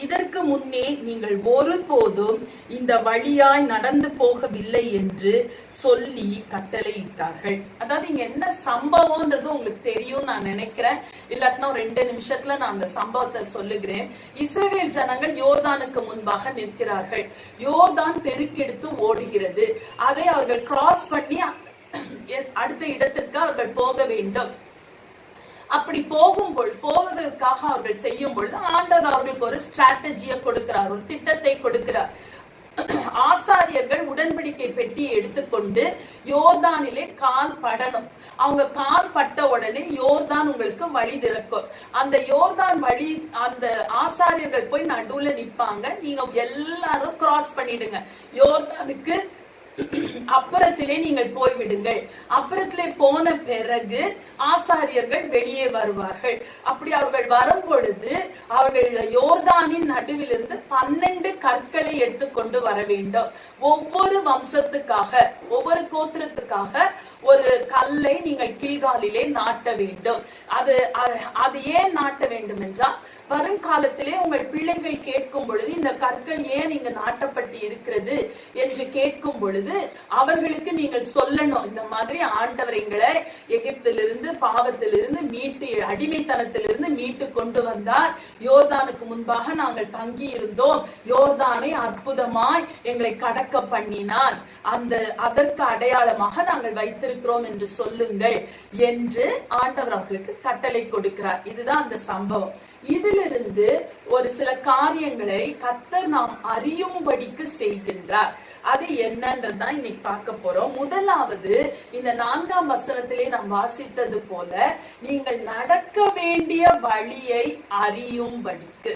இதற்கு முன்னே நீங்கள் ஒருபோதும் இந்த வழியாய் நடந்து போகவில்லை என்று சொல்லி கட்டளையிட்டார்கள். அதாவது இங்க என்ன சம்பவம்ன்றது உங்களுக்கு தெரியும் நான் நினைக்கிறேன். இல்லாட்டினா 2 நிமிஷத்துல நான் அந்த சம்பவத்தை சொல்லுகிறேன். இஸ்ரவேல் ஜனங்கள் யோர்தானுக்கு முன்பாக நிற்கிறார்கள். யோர்தான் பெருக்கெடுத்து ஓடுகிறது. அதை அவர்கள் கிராஸ் பண்ணி அடுத்த இடத்திற்கு அவர்கள் போக வேண்டும். அப்படி போவதற்காக அவர்கள் செய்யும் பொழுது ஆண்டவர் அவர்களுக்கு ஒரு ஸ்ட்ராட்டஜியை கொடுக்கிறார், ஒரு திட்டத்தை கொடுக்கிறார். ஆசாரியர்கள் உடன்படிக்கை பெட்டியை எடுத்துக்கொண்டு யோர்தானிலே கால் படணும். அவங்க கால் பட்ட உடனே யோர்தான் உங்களுக்கு வழி திறக்கும். அந்த யோர்தான் வழி, அந்த ஆசாரியர்கள் போய் நடுவுல நிப்பாங்க. நீங்க எல்லாரும் கிராஸ் பண்ணிடுங்க. யோர்தானுக்கு அப்புறத்திலே நீங்கள் போய்விடுங்கள். அப்புறத்திலே போன பிறகு ஆசாரியர்கள் வெளியே வருவார்கள். அப்படி அவர்கள் வரும் பொழுது அவர்கள் யோர்தானின் நடுவிலிருந்து 12 கற்களை எடுத்துக்கொண்டு வர வேண்டும். ஒவ்வொரு வம்சத்துக்காக, ஒவ்வொரு கோத்திரத்துக்காக ஒரு கல்லை நீங்கள் கில்காலிலே நாட்ட வேண்டும். அது ஏன் நாட்ட வேண்டும் என்றால், வருங்காலத்திலே உங்கள் பிள்ளைகள் கேட்கும் பொழுது இந்த கற்கள் ஏன் இங்கு நாட்டப்பட்டு இருக்கிறது என்று கேட்கும் பொழுது அவர்களுக்கு நீங்கள் சொல்லணும், இந்த மாதிரி ஆண்டவர் எங்களை எகிப்திலிருந்து, பாவத்திலிருந்து மீட்டு, அடிமைத்தனத்திலிருந்து மீட்டு கொண்டு வந்தார். யோர்தானுக்கு முன்பாக நாங்கள் தங்கி இருந்தோம். யோர்தானை அற்புதமாய் எங்களை கடக்க பண்ணினார். அதற்கு அடையாளமாக நாங்கள் வைத்திருக்கிறோம் என்று சொல்லுங்கள் என்று ஆண்டவர் அவர்களுக்கு கட்டளை கொடுக்கிறார். இதுதான் அந்த சம்பவம். இதிலிருந்து ஒரு சில காரியங்களை கர்த்தர் நாம் அறியும்படிக்கு செய்கின்றார். அது என்னன்றதுதான் இன்னைக்கு பார்க்க போறோம். முதலாவது, இந்த 4ஆம் வசனத்திலே நாம் வாசித்தது போல, நீங்கள் நடக்க வேண்டிய வழியை அறியும்படிக்கு.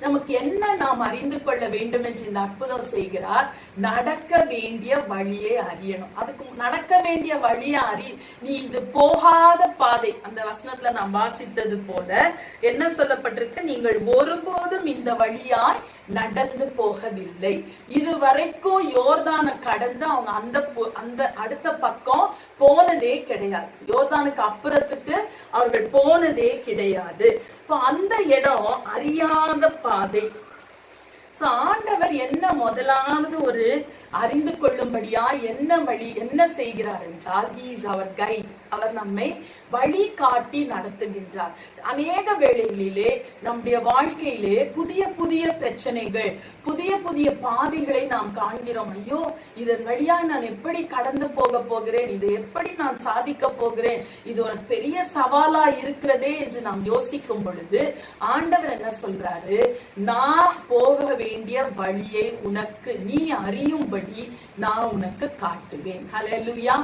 நமக்கு என்ன நாம் அறிந்து கொள்ள வேண்டும் என்று இந்த அற்புதம் செய்கிறார்? நடக்க வேண்டிய வழியை அறியணும். அதுக்கு நடக்க வேண்டிய வழியை நீ இது போகாத பாதை. அந்த வசனத்துல நாம் வாசித்தது போல என்ன சொல்லப்பட்டிருக்கு? நீங்கள் ஒருபோதும் இந்த வழியாய் நடந்து போகவில்லை. இதுவரைக்கும் யோர்தானை கடந்து அவங்க அந்த அடுத்த பக்கம் போனதே கிடையாது. யோர்தானுக்கு அப்புறத்துக்கு அவர்கள் போனதே கிடையாது. இப்ப அந்த இடம் அறியாத பாதை. ஆண்டவர் என்ன முதலாவது ஒரு அறிந்து கொள்ளும்படியா என்ன வழி என்ன செய்கிறார் என்றால், he is our guide. அவர் நம்மை வழி காட்டி நடத்துகின்றார். அநேக வேளைகளிலே நம்முடைய வாழ்க்கையிலே புதிய புதிய பிரச்சனைகள், புதிய புதிய பாதைகளை நாம் காண்கிறோம். ஐயோ, இதன் வழியா நான் எப்படி கடந்து போக போகிறேன், இதை எப்படி நான் சாதிக்க போகிறேன், இது ஒரு பெரிய சவாலா இருக்கிறதே என்று நாம் யோசிக்கும் பொழுது ஆண்டவர் என்ன சொல்றாரு? நான் போக வேண்டிய வழியை உனக்கு நீ அறியும்படி நான் உனக்கு காட்டுவேன். ஹல்லேலூயா.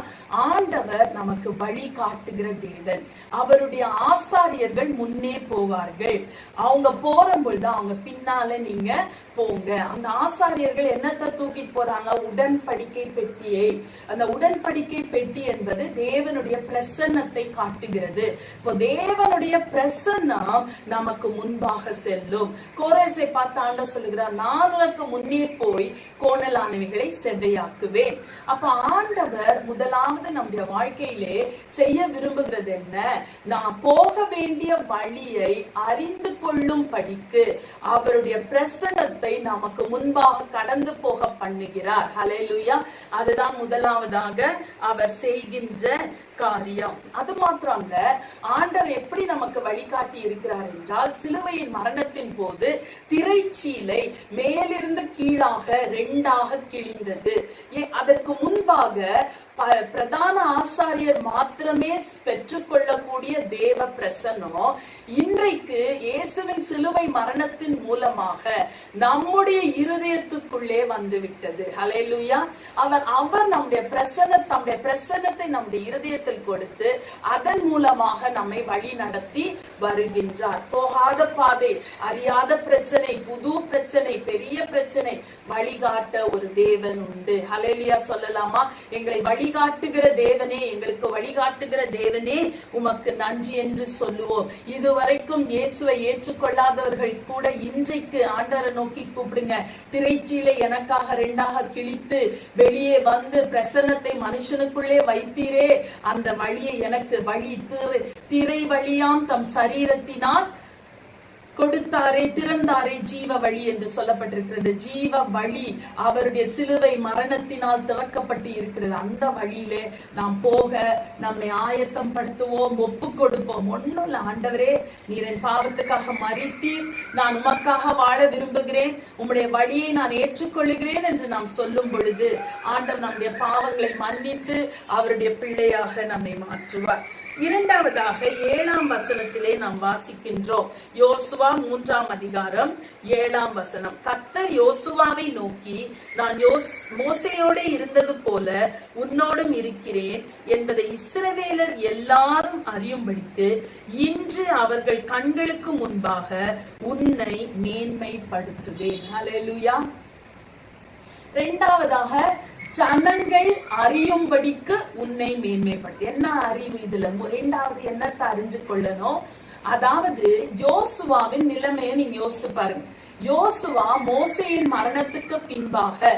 ஆண்டவர் நமக்கு வழி காட்டுகிற தேவன். அவருடைய ஆசாரியர்கள் முன்னே போவார்கள். அவங்க போறபொழுது அவங்க பின்னால நீங்க போங்க. அந்த ஆசாரியர்கள் என்னத்தை தூக்கிட்டு போறாங்க? உடன்படிக்கை பெட்டியை. அந்த உடன்படிக்கை பெட்டி என்பது தேவனுடைய பிரசன்னத்தை காட்டுகிறது. இப்போ தேவனுடைய பிரசன்னம் நமக்கு முன்பாக செல்லும். கோரேசை பார்த்து ஆண்டவர் சொல்லுகிறார், நான் உனக்கு முன்னே போய் கோணலானவைகளை செவ்வையாக்குவேன். அப்ப ஆண்டவர் முதலாவது நம்முடைய வாழ்க்கையிலே செய்ய விரும்புகிறது என்ன? நான் போக வேண்டிய வழியை அறிந்து கொள்ளும் படிக்கு அவருடைய பிரசன்னத்தை நமக்கு முன்பாக கடந்து போக பண்ணுகிறார். ஹல்லேலூயா. அதுதான் முதலாவதாக அவர் செய்கின்ற காரியம். அது மாத்திரம் இல்ல, ஆண்டவர் எப்படி நமக்கு வழிகாட்டி இருக்கிறார் என்றால், சிலுவையின் மரணத்தின் போது திரைச்சீலை மேலிருந்து கீழாக 2ஆக கிழிந்தது. அதற்கு முன்பாக பிரதான ஆசாரியர் மாத்திரமே பெற்றுக்கொள்ளக்கூடிய தேவ பிரசன்னம் இன்றைக்கு இயேசுவின் சிலுவை மரணத்தின் மூலமாக நம்முடைய இருதயத்துக்குள்ளே வந்துவிட்டது. ஹல்லேலூயா. அவர் நம்முடைய பிரசன்னத்தை நம்முடைய இருதயத்தில் கொடுத்து அதன் மூலமாக நம்மை வழி நடத்தி வருகின்றார். போகாத பாதை, அறியாத பிரச்சனை, புது பிரச்சனை, பெரிய பிரச்சனை, வழிகாட்ட ஒரு தேவன் உண்டு. ஹல்லேலூயா சொல்லலாமா? எங்களை வழிகாட்டுகிற தேவனே, எங்களுக்கு வழிகாட்டுகிற தேவனே, உமக்கு நன்றி என்று சொல்லுவோம். இதுவரைக்கும் இயேசுவை ஏற்றுக்கொள்ளாதவர்கள் கூட இன்றைக்கு ஆண்டவரை நோக்கி கூப்பிடுங்க. திரைச்சீலை எனக்காக 2ஆக கிழித்து வெளியே வந்து பிரசன்னத்தை மனுஷனுக்குள்ளே வைத்தீரே, அந்த வழியை எனக்கு வழி திரை வழியாம் தம் சரீரத்தினால் கொடுத்தாரே, திறந்தாரே ஜீவ வழி என்று சொல்லப்பட்டிருக்கிறது. ஜீவ வழி அவருடைய சிலுவை மரணத்தினால் திறக்கப்பட்டு இருக்கிறது. அந்த வழியிலே நாம் போக நம்மை ஆயத்தம் படுத்துவோம், ஒப்பு கொடுப்போம். ஒண்ணும் இல்ல, ஆண்டவரே நீர் என் பாவத்துக்காக மரித்தீர், நான் உமக்காக வாழ விரும்புகிறேன், உம்முடைய வழியை நான் ஏற்றுக்கொள்கிறேன் என்று நாம் சொல்லும் பொழுது ஆண்டவர் நம்முடைய பாவங்களை மன்னித்து அவருடைய பிள்ளையாக நம்மை மாற்றுவார். இரண்டாவதாக 7ஆம் வசனத்திலே நாம் வாசிக்கின்றோம். யோசுவா 3ஆம் அதிகாரம் 7ஆம் வசனம். கர்த்தர் யோசுவாவை நோக்கி, நான் மோசேயோடு இருந்தது போல உன்னோடும் இருக்கிறேன் என்பதை இஸ்ரவேலர் எல்லாரும் அறியும்படிக்கு இன்று அவர்கள் கண்களுக்கு முன்பாக உன்னை மேன்மைப்படுத்துவேன். ஹல்லேலூயா. இரண்டாவதாக ஜனங்கள் அறியும்படிக்கு உன்னை மேன்மைப்படுத்து. என்ன அறிவு இதுல? இரண்டாவது என்னத்தை அறிஞ்சு கொள்ளணும்? அதாவது யோசுவாவின் நிலைமையை நீங்க யோசித்து பாருங்க. யோசுவா மோசேயின் மரணத்துக்கு பின்பாக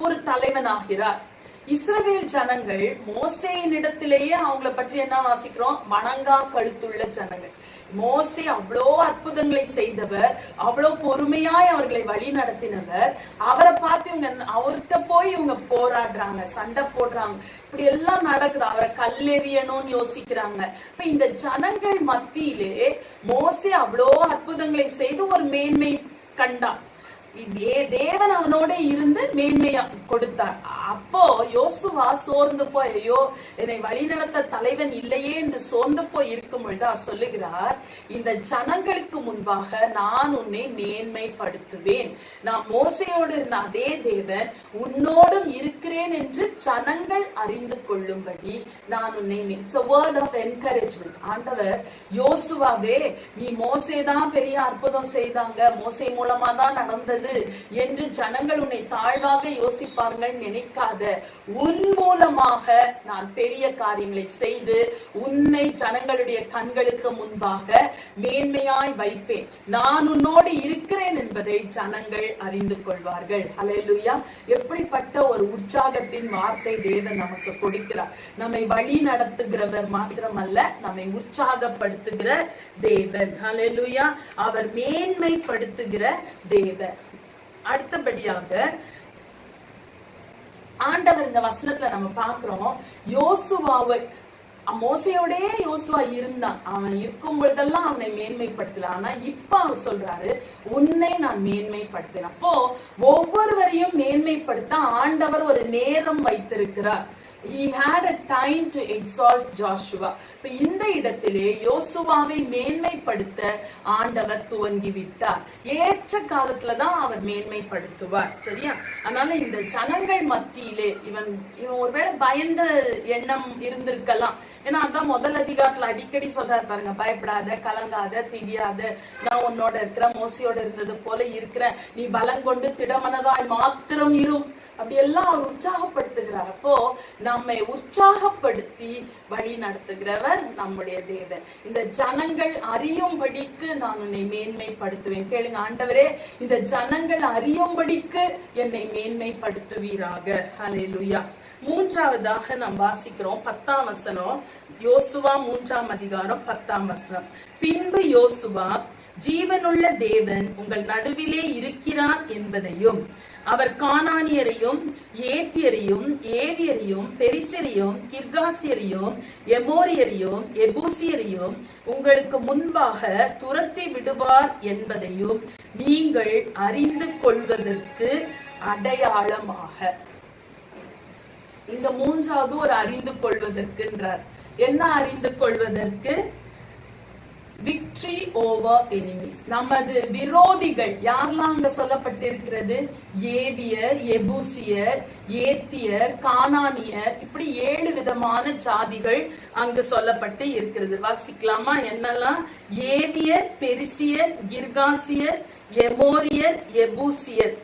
ஒரு தலைவனாகிறார். இஸ்ரவேல் ஜனங்கள் மோசேயின் இடத்திலேயே அவங்களை பற்றி என்ன வாசிக்கிறோம்? வணங்கா கழுத்துள்ள ஜனங்கள். மோசே அவ்வளோ அற்புதங்களை செய்தவர், அவ்வளோ பொறுமையாய் அவர்களை வழி நடத்தினவர். அவரை பார்த்து இவங்க அவர்கிட்ட போய் இவங்க போராடுறாங்க, சண்டை போடுறாங்க, இப்படி எல்லாம் நடக்குது. அவரை கல்லெறியணும்னு யோசிக்கிறாங்க. இப்ப இந்த ஜனங்கள் மத்தியிலே மோசே அவ்வளோ அற்புதங்களை செய்து ஒரு மேன்மை கண்டான். தேவன் அவனோட இருந்து மேன்மையா கொடுத்தார். அப்போ யோசுவா சோர்ந்து போய், ஐயோ என்னை வழிநடத்த தலைவன் இல்லையே என்று சோர்ந்து போய் இருக்கும் பொழுது அவர் சொல்லுகிறார், இந்த ஜனங்களுக்கு முன்பாக நான் உன்னை மேன்மைப்படுத்துவேன். நான் மோசையோடு இருந்த அதே தேவன் உன்னோடும் இருக்கிறேன் என்று ஜனங்கள் அறிந்து கொள்ளும்படி நான் உன்னை வேர்ட் ஆஃப் என்கரேஜ்மெண்ட். ஆண்டவர் யோசுவாவே, நீ மோசேதான் பெரிய அற்புதம் செய்தாங்க, மோசே மூலமா தான் நடந்தது என்று ஜனங்கள் உன்னை தாழ்வாக யோசிப்பார்கள் நினைக்காத, உன் மூலமாக நான் பெரிய காரியங்களை செய்து உன்னை ஜனங்களுடைய கண்களுக்கு முன்பாக மேன்மையாய் வைப்பேன். நான் உன்னோடு இருக்கிறேன் என்பதை ஜனங்கள் அறிந்து கொள்வார்கள். ஹல்லேலூயா. எப்படிப்பட்ட ஒரு உற்சாகத்தின் வார்த்தை தேவன் நமக்கு கொடுக்கிறார். நம்மை வழி நடத்துகிறவர் மாத்திரமல்ல, நம்மை உற்சாகப்படுத்துகிற தேவன். ஹல்லேலூயா. அவர் மேன்மைப்படுத்துகிற தேவன். அடுத்தபடியாக ஆண்டவர் இந்த வசனத்துல நம்ம பார்க்கிறோம், யோசுவாவை மோசையோடே யோசுவா இருந்தான். அவன் இருக்கும் பொழுதெல்லாம் அவனை மேன்மைப்படுத்தல. ஆனா இப்ப அவர் சொல்றாரு, உன்னை நான் மேன்மைப்படுத்தினேன். அப்போ ஒவ்வொருவரையும் மேன்மைப்படுத்த ஆண்டவர் ஒரு நேரம் வைத்திருக்கிறார். He had a time to exalt Joshua. இந்த இடத்திலே யோசுவாவை மேன்மைப்படுத்த ஆண்டவர் துவங்கி விட்டார். ஏற்ற காலத்துலதான் அவர் மேன்மைப்படுத்துவார். சரியா? அதனால இந்த ஜனங்கள் மத்தியிலே இவன் ஒருவேளை பயந்த எண்ணம் இருந்திருக்கலாம். ஏன்னா அதான் முதல் அதிகாரத்துல அடிக்கடி சொல்றாரு பாருங்க, பயப்படாத, கலங்காத, திரியாத, நான் உன்னோட இருக்கிற, மோசையோட இருந்தது போல இருக்கிறேன், நீ பலங்கொண்டு திடமனதாய் மாத்திரம் இரும், அப்படி எல்லாம் அவர் உற்சாகப்படுத்துகிறார். அப்போ நம்மை உற்சாகப்படுத்தி வழி நடத்துகிறவர் நம்முடைய தேவன். இந்த ஜனங்கள் அறியும்படிக்கு நான் உன்னை மேன்மைப்படுத்துவேன். கேளுங்க, ஆண்டவரே இந்த ஜனங்கள் அறியும்படிக்கு என்னை மேன்மைப்படுத்துவீராக. ஹல்லேலூயா. மூன்றாவதாக நாம் வாசிக்கிறோம் 10ஆம் வசனம், யோசுவா 3ஆம் அதிகாரம் 10ஆம் வசனம். பின்பு யோசுவா, ஜீவனுள்ள தேவன் உங்கள் நடுவிலே இருக்கிறார் என்பதையும், அவர் கானானியரையும் ஏத்தியரையும் ஏவியரையும் பெரிசரையும் கிர்காசியரையும் எமோரியரையும் எபூசியரையும் உங்களுக்கு முன்பாக துரத்தி விடுவார் என்பதையும் நீங்கள் அறிந்து கொள்வதற்கு அடையாளமாக. இங்க மூன்றாவது ஒரு அறிந்து கொள்வதற்குன்றார். என்ன அறிந்து கொள்வதற்கு? Victory over enemies. நமது விரோதிகள் யாரெல்லாம் அங்க சொல்லப்பட்டிருக்கிறது? ஏவியர், எபூசியர், ஏத்தியர், கானானியர், இப்படி 7 விதமான ஜாதிகள் அங்கு சொல்லப்பட்டு இருக்கிறது. வாசிக்கலாமா? என்னெல்லாம்? ஏவியர், பெரிசியர், கிர்காசியர், எமோரியர், எபூசியர்.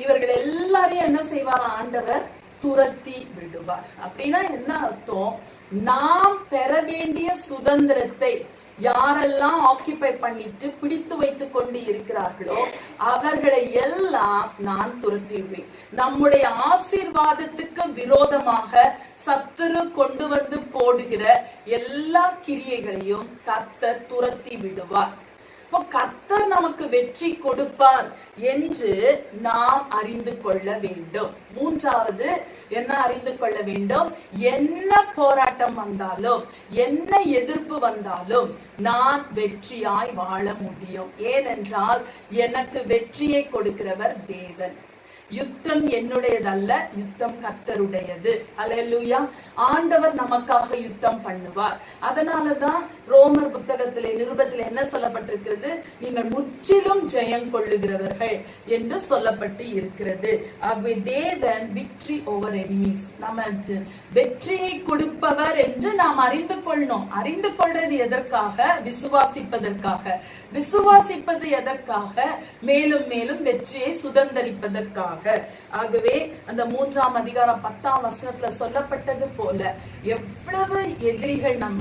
இவர்கள் எல்லாரையும் என்ன செய்வார் ஆண்டவர்? துரத்தி விடுவார். அப்படின்னா என்ன அர்த்தம்? நாம் பெற வேண்டிய சுதந்திரத்தை யாரெல்லாம் ஆக்கிபை பண்ணிட்டு பிடித்து வைத்துக் கொண்டு இருக்கிறார்களோ அவர்களை எல்லாம் நான் துரத்திடுவேன். நம்முடைய ஆசீர்வாதத்துக்கு விரோதமாக சத்துரு கொண்டு வந்து போடுகிற எல்லா கிரியைகளையும் கர்த்தர் துரத்தி விடுவார். இப்போ கர்த்தர் நமக்கு வெற்றி கொடுப்பார் என்று நாம் அறிந்து கொள்ள வேண்டும். மூன்றாவது என்ன அறிந்து கொள்ள வேண்டும்? என்ன போராட்டம் வந்தாலும், என்ன எதிர்ப்பு வந்தாலும் நான் வெற்றியாய் வாழ முடியும். ஏனென்றால் எனக்கு வெற்றியை கொடுக்கிறவர் தேவன். யுத்தம் என்னுடையதல்ல, யுத்தம் கர்த்தருடையது. அல்லேலூயா. ஆண்டவர் நமக்காக யுத்தம் பண்ணுவார். அதனாலதான் ரோமர் புத்தகத்திலே நிருபத்திலே என்ன சொல்லப்பட்டிருக்கிறது? நீங்கள் முற்றிலும் ஜெயம் கொள்ளுகிறவர்கள் என்று சொல்லப்பட்டு இருக்கிறது. ஆகவே தேவன் விக்டரி ஓவர் எனிமீஸ், நம்ம வெற்றியை கொடுப்பவர் என்று நாம் அறிந்து கொள்ளணும். அறிந்து கொள்றது எதற்காக? விசுவாசிப்பதற்காக. விசுவாசிப்பது எதற்காக? மேலும் மேலும் வெற்றியை சுதந்தரிப்பதற்காக. ஆகவே அந்த 3ஆம் அதிகாரம் 10ஆம் வசனத்துல சொல்லப்பட்டது போல எவ்வளவு எதிரிகள் நம்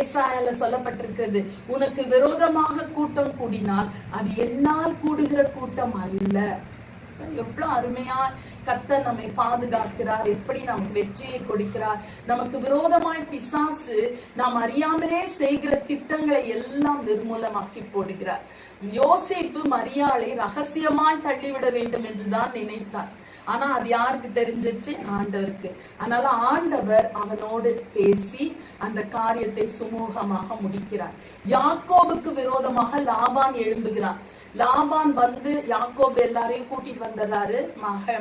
ஏசாயால சொல்லப்பட்டிருக்கிறது. உனக்கு விரோதமாக கூட்டம் கூடினால் அது என்னால் கூடுகிற கூட்டம் அல்ல. எவ்வளவு அருமையா கர்த்தர் நம்மை பாதுகாக்கிறார், எப்படி நமக்கு வெற்றியை கொடுக்கிறார். நமக்கு விரோதமாய் பிசாசு நாம் அறியாமலே செய்கிற திட்டங்களை எல்லாம் நிர்மூலமாக்கி போடுகிறார். யோசேப்பு மரியாளை ரகசியமாய் தள்ளிவிட வேண்டும் என்றுதான் நினைத்தார். ஆனா அது யாருக்கு தெரிஞ்சிருச்சு? ஆண்டவருக்கு. அதனால ஆண்டவர் அவனோடு பேசி அந்த காரியத்தை சுமூகமாக முடிக்கிறார். யாக்கோபுக்கு விரோதமாக லாபான் எழும்புகிறான். லாபான் வந்து யாக்கோபு எல்லாரையும் கூட்டிட்டு வந்ததாரு,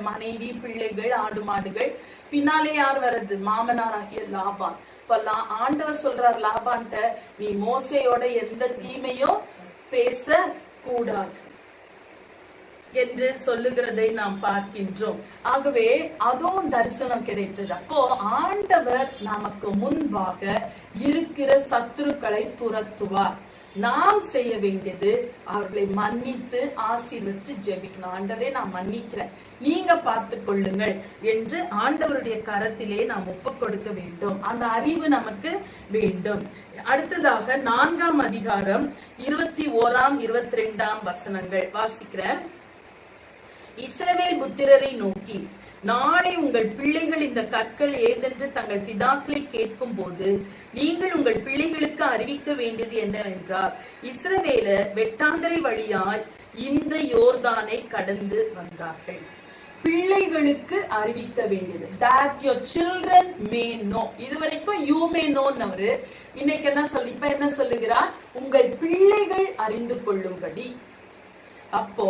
மனைவி, பிள்ளைகள், ஆடு மாடுகள். பின்னாலே யார் வர்றது? மாமனாராகிய லாபான். இப்ப ஆண்டவர் சொல்றார் லாபான்ட்ட, நீ மோசையோட எந்த தீமையும் பேச கூடாது என்று சொல்லுகிறதை நாம் பார்க்கின்றோம். ஆகவே அதுவும் தரிசனம் கிடைத்தது. அப்போ ஆண்டவர் நமக்கு முன்பாக இருக்கிற சத்துருக்களை துரத்துவார். நாம் செய்ய வேண்டியது அவர்களை மன்னித்து ஆசீர்வதித்து ஜெபிக்கணும். ஆண்டவரே நான் மன்னிக்கிறேன், நீங்க பார்த்து கொள்ளுங்கள் என்று ஆண்டவருடைய கரத்திலே நாம் ஒப்பு கொடுக்க வேண்டும். அந்த அறிவு நமக்கு வேண்டும். அடுத்ததாக 4ஆம் அதிகாரம் 21ஆம் 22ஆம் வசனங்கள் வாசிக்கிறேன். இஸ்ரவேல் புத்திரரை நோக்கி, நாளை உங்கள் பிள்ளைகள் இந்த கற்கள் ஏதென்று தங்கள் பிதாக்களை கேட்கும் போது நீங்கள் உங்கள் பிள்ளைகளுக்கு அறிவிக்க வேண்டியது என்னவென்றால், இஸ்ரவேலர் வெட்டாந்தரை வழியாய் இந்த யோர்தானை கடந்து வந்தார்கள். பிள்ளைகளுக்கு அறிவிக்க வேண்டியது. that your children may know. இதுவரைக்கும் you may know நவரு. இன்னைக்கு இப்ப என்ன சொல்லுகிறார்? உங்கள் பிள்ளைகள் அறிந்து கொள்ளும்படி. அப்போ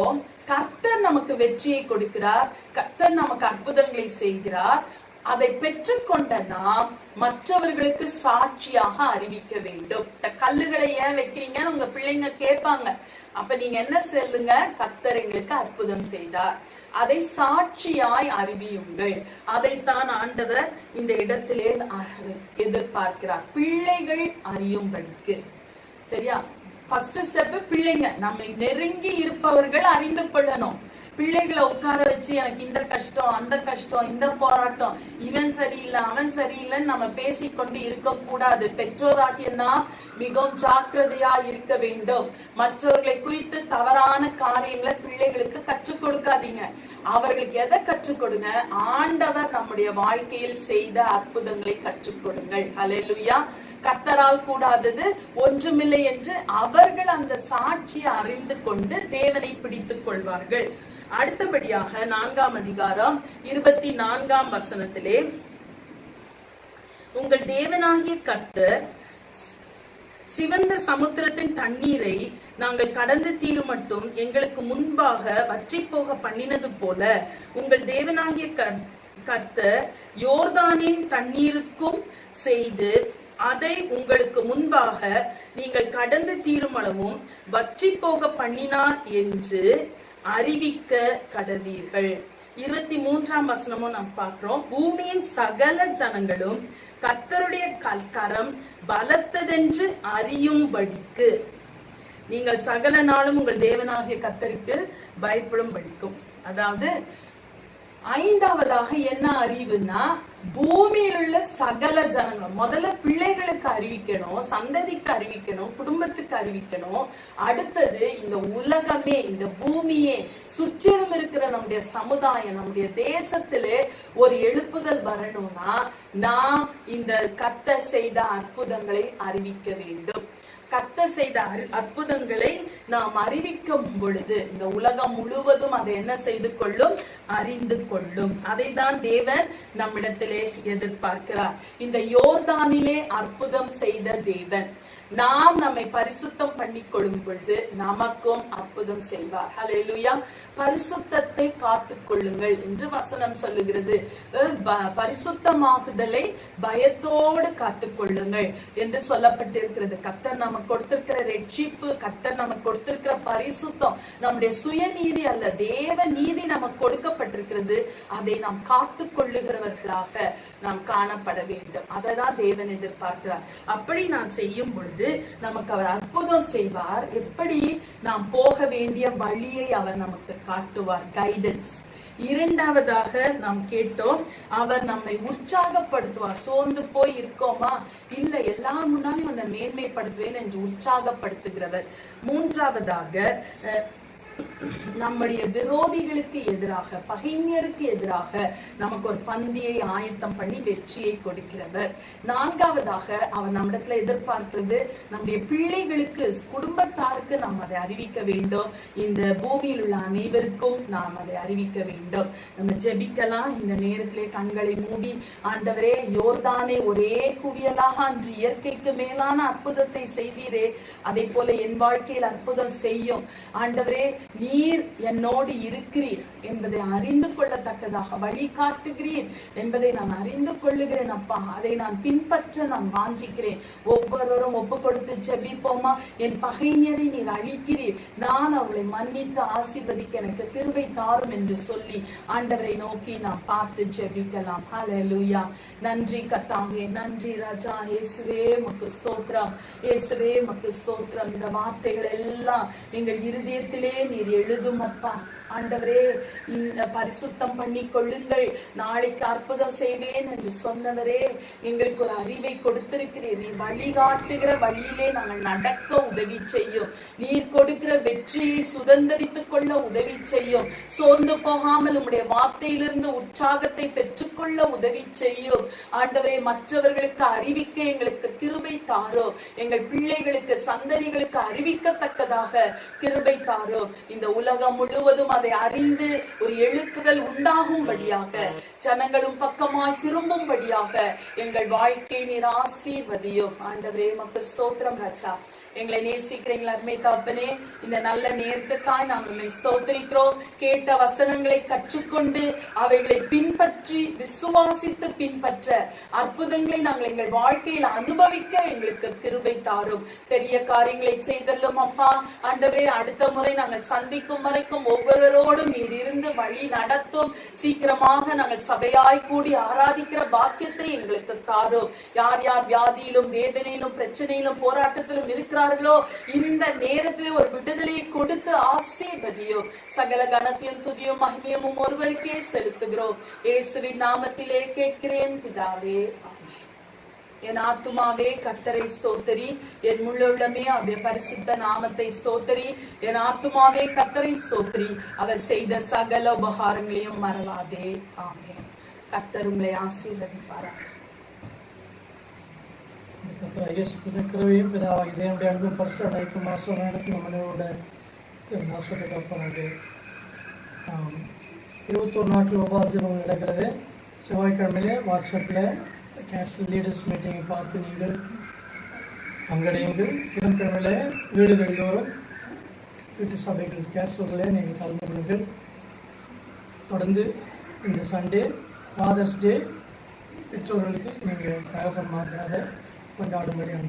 கர்த்தர் நமக்கு வெற்றியை கொடுக்கிறார், கர்த்தர் நமக்கு அற்புதங்களை செய்கிறார். அதை பெற்றுக்கொண்ட நாம் மற்றவர்களுக்கு சாட்சியாக அறிவிக்க வேண்டும். இந்த கல்லுகளை ஏன் வைக்கிறீங்கன்னு உங்க பிள்ளைங்க கேட்பாங்க. அப்ப நீங்க என்ன சொல்லுங்க? கர்த்தர் எங்களுக்கு அற்புதம் செய்தார், அதை சாட்சியாய் அறிவியுங்கள். அதைத்தான் ஆண்டவர் இந்த இடத்திலே எதிர்பார்க்கிறார், பிள்ளைகள் அறியும்படிக்கு. சரியா? ஃபர்ஸ்ட் ஸ்டெப் பிள்ளைங்க, நம்மை நெருங்கி இருப்பவர்கள் அறிந்து கொள்ளணும். பிள்ளைகளை உட்கார வச்சு எனக்கு இந்த கஷ்டம், அந்த கஷ்டம், இந்த போராட்டம், இவன் சரியில்லை அவன் சரியில்லைன்னு நம்ம பேசிக்கொண்டு இருக்க கூடாது. பெற்றோராகிய நாம் மிகவும் ஜாக்கிரதையா இருக்க வேண்டும். மற்றவர்களை குறித்து தவறான காரியங்களை பிள்ளைகளுக்கு கற்றுக் கொடுக்காதீங்க. அவர்களுக்கு எதை கற்றுக் கொடுங்க? ஆண்டவர் நம்முடைய வாழ்க்கையில் செய்த அற்புதங்களை கற்றுக் கொடுங்கள். ஹல்லேலூயா. கர்த்தரால் கூடாதது ஒன்றுமில்லை என்று அவர்கள் அந்த சாட்சியை அறிந்து கொண்டு தேவனை பிடித்துக் கொள்வார்கள். அடுத்தபடியாக 4ஆம் அதிகாரம் 24ஆம் வசனத்திலே, உங்கள் தேவனாகிய கர்த்தர் சிவந்த சமுத்திரத்தின் தண்ணீரை நாங்கள் கடந்து தீரும் மட்டும் எங்களுக்கு முன்பாக வற்றி போக பண்ணினது போல உங்கள் தேவனாகிய கர்த்தர் யோர்தானின் தண்ணீருக்கும் செய்து அதை உங்களுக்கு முன்பாக நீங்கள் கடந்து தீரும் அளவும் வற்றி போக பண்ணினார் என்று அறிவிக்க கடவீர்கள். 23ஆம் வசனமும் நாம் பார்க்கிறோம். பூமியின் சகல ஜனங்களும் கர்த்தருடைய கரம் பலத்ததென்று அறியும்படிக்கு நீங்கள் சகல நாளும் உங்கள் தேவனாகிய கர்த்தருக்கு பயப்படும் படிக்கும். அதாவது 5ஆவதாக என்ன அறிவுனா, பூமியில் உள்ள சகல ஜனங்கள், முதல்ல பிள்ளைகளுக்கு அறிவிக்கணும், சந்ததிக்கு அறிவிக்கணும், குடும்பத்துக்கு அறிவிக்கணும். அடுத்தது இந்த உலகமே, இந்த பூமியே, சுற்றிலும் இருக்கிற நம்முடைய சமுதாயம், நம்முடைய தேசத்திலே ஒரு எழுப்புதல் வரணும்னா நாம் இந்த கர்த்தர் செய்த அற்புதங்களை அறிவிக்க வேண்டும். கர்த்தர் செய்த அற்புதங்களை நாம் அறிவிக்கும் பொழுது இந்த உலகம் முழுவதும் அதை என்ன செய்து கொள்ளும்? அறிந்து கொள்ளும். அதை தான் தேவன் நம்மிடத்திலே எதிர்பார்க்கிறார். இந்த யோர்தானிலே அற்புதம் செய்த தேவன் நாம் நம்மை பரிசுத்தம் பண்ணி கொள்ளும் பொழுது நமக்கும் அற்புதம் செய்வார். ஹல்லேலூயா. பரிசுத்தத்தை காத்துக் கொள்ளுங்கள் என்று வசனம் சொல்லுகிறது. பரிசுத்தமாகுதலை பயத்தோடு காத்துக் கொள்ளுங்கள் என்று சொல்லப்பட்டிருக்கிறது. கர்த்தர் நமக்கு கொடுத்திருக்கிற ரட்சிப்பு, கர்த்தர் நமக்கு கொடுத்திருக்கிற பரிசுத்தம் நம்முடைய சுயநீதி அல்ல, தேவ நீதி நமக்கு கொடுக்கப்பட்டிருக்கிறது. அதை நாம் காத்துக் கொள்ளுகிறவர்களாக நாம் காணப்பட வேண்டும். அதை தான் தேவன் எதிர்பார்க்கிறார். அப்படி நாம் செய்யும் பொழுது நமக்கு அவர் அற்புதம் செய்வார். எப்படி நாம் போக வேண்டிய வழியை அவர் நமக்கு காட்டுவார், கைடன்ஸ். 2ஆவதாக நாம் கேட்டோம், அவர் நம்மை உற்சாகப்படுத்துவார். சோர்ந்து போய் இருக்கோமா? இல்ல, எல்லா முன்னாலும் உன்னை மேன்மைப்படுத்துவேன் என்று உற்சாகப்படுத்துகிறவர். 3ஆவதாக நம்முடைய விரோதிகளுக்கு எதிராக, பகைஞருக்கு எதிராக நமக்கு ஒரு பந்தியை ஆயத்தம் பண்ணி வெற்றியை கொடுக்கிறவர். 4ஆவதாக அவர் நம்மிடத்துல எதிர்பார்க்கிறது, நம்முடைய பிள்ளைகளுக்கு, குடும்பத்தாருக்கு நாம் அதை அறிவிக்க வேண்டும். இந்த பூமியில் உள்ள அனைவருக்கும் நாம் அதை அறிவிக்க வேண்டும். நம்ம ஜெபிக்கலாம். இந்த நேரத்திலே கண்களை மூடி, ஆண்டவரே, யோர்தானே ஒரே குவியலாக அன்று இயற்கைக்கு மேலான அற்புதத்தை செய்தீரே, அதை போல என் வாழ்க்கையில் அற்புதம் செய்யும். ஆண்டவரே, நீர் என்னோடு இருக்கிறீர் என்பதை அறிந்து கொள்ளத்தக்கதாக வழி காட்டுகிறீர் என்பதை நான் அறிந்து கொள்ளுகிறேன் அப்பா. அதை நான் பின்பற்ற நான் வாஞ்சிக்கிறேன். ஒவ்வொருவரும் ஒப்பு கொடுத்து ஜெபிப்போமா? என் பகைஞரை நீர் அழிக்கிறீர், நான் அவளை மன்னித்து ஆசீர்வதிக்க எனக்கு கிருபை தாரும் என்று சொல்லி ஆண்டவரை நோக்கி நாம் பார்த்து ஜெபிக்கலாம். ஹல்லேலூயா. நன்றி கர்த்தாவே, நன்றி ராஜா. இயேசுவே உமக்கு ஸ்தோத்திரம், இயேசுவே உமக்கு ஸ்தோத்திரம். இந்த வார்த்தைகள் எல்லாம் எங்கள் இருதயத்திலே நீர் எழுதும் அப்பா. ஆண்டவரே, பரிசுத்தம் பண்ணி கொள்ளுங்கள், நாளைக்கு அற்புதம் செய்வேன் என்று சொன்னவரே, எங்களுக்கு ஒரு அறிவை கொடுத்திருக்கிறீர். நீ வழிகாட்டுகிற வழியிலே நாங்கள் நடக்க உதவி செய்யும். நீர் கொடுக்கிற வெற்றியை சுதந்திரித்துக் கொள்ள உதவி செய்யும். சோர்ந்து போகாமல் உம்முடைய வார்த்தையிலிருந்து உற்சாகத்தை பெற்றுக்கொள்ள உதவி செய்யும். ஆண்டவரே, மற்றவர்களுக்கு அறிவிக்க எங்களுக்கு கிருபை தாரோ. எங்கள் பிள்ளைகளுக்கு, சந்ததிகளுக்கு அறிவிக்கத்தக்கதாக கிருபை தாரோ. இந்த உலகம் முழுவதும் அதை அறிந்து ஒரு எழுப்புதல் உண்டாகும்படியாக, ஜனங்களும் பக்கமாய் திரும்பும்படியாக எங்கள் வாழ்க்கை நீர் ஆசீர்வதியும். ஆண்டவரே உமக்கு ஸ்தோத்திரம் ராஜா. எங்களை நேசிக்கிறீங்களா அருமை தகப்பனே, இந்த நல்ல நேரத்துக்காய் நாங்கள் ஸ்தோத்திரிக்கிறோம். கேட்ட வசனங்களை கற்றுக்கொண்டு அவைகளை பின்பற்றி விசுவாசித்து பின்பற்ற அற்புதங்களை நாங்கள் எங்கள் வாழ்க்கையில் அனுபவிக்க எங்களுக்கு கிருபை தாரும். பெரிய காரியங்களை செய்தல்லும் அப்பா. ஆண்டவரே, அடுத்த முறை நாங்கள் சந்திக்கும் வரைக்கும் ஒவ்வொருவரோடும் நீர் இருந்து வழி நடத்தும். சீக்கிரமாக நாங்கள் சபையாய் கூடி ஆராதிக்கிற பாக்கியத்தை எங்களுக்கு தாரும். யார் யார் வியாதியிலும் வேதனையிலும் பிரச்சனையிலும் போராட்டத்திலும் இருக்கிறார், இந்த நேரத்தில் ஒரு விடுதலையை கொடுத்து ஆசீர்வதியும். சகல கனத்தையும் துதியும் மகிமையும் ஒருவருக்கே செலுத்துகிறோம். இயேசுவின் நாமத்திலே கேட்கிறேன் பிதாவே, ஆமென். என் ஆத்துமாவே கர்த்தரை ஸ்தோத்திரி, என் முள்ளுள்ளமே அவருடைய பரிசுத்த நாமத்தை ஸ்தோத்திரி. என் ஆத்துமாவே கர்த்தரை ஸ்தோத்திரி, அவர் செய்த சகல உபகாரங்களையும் மறவாதே. ஆமென். கர்த்தர் உங்களை ஆசீர்வதிப்பாராக. கிருபையும் பிதாவாகி தேவனுடைய அன்பும் பரிசுத்த ஆசீர்வாதமும் நம்மளோட ஆசீர்வதிப்பாராக. 21 நாட்கள் உபவாசம் நடக்கிறது. செவ்வாய்க்கிழமையிலே வாட்ஸ்அப்பில் கேன்சல் லீடர்ஸ் மீட்டிங்கை பார்த்து நீங்கள் பங்கடையுங்கள். புதன்கிழமையில் வீடுகள் தோறும் வீட்டு சபைகள் கேன்சல்களே நீங்கள் கலந்து கொள்ளுங்கள். தொடர்ந்து இந்த சண்டே ஃபாதர்ஸ் டே பெற்றோர்களுக்கு நீங்கள் தகவல் மாற்றாத கொண்டாடும்படி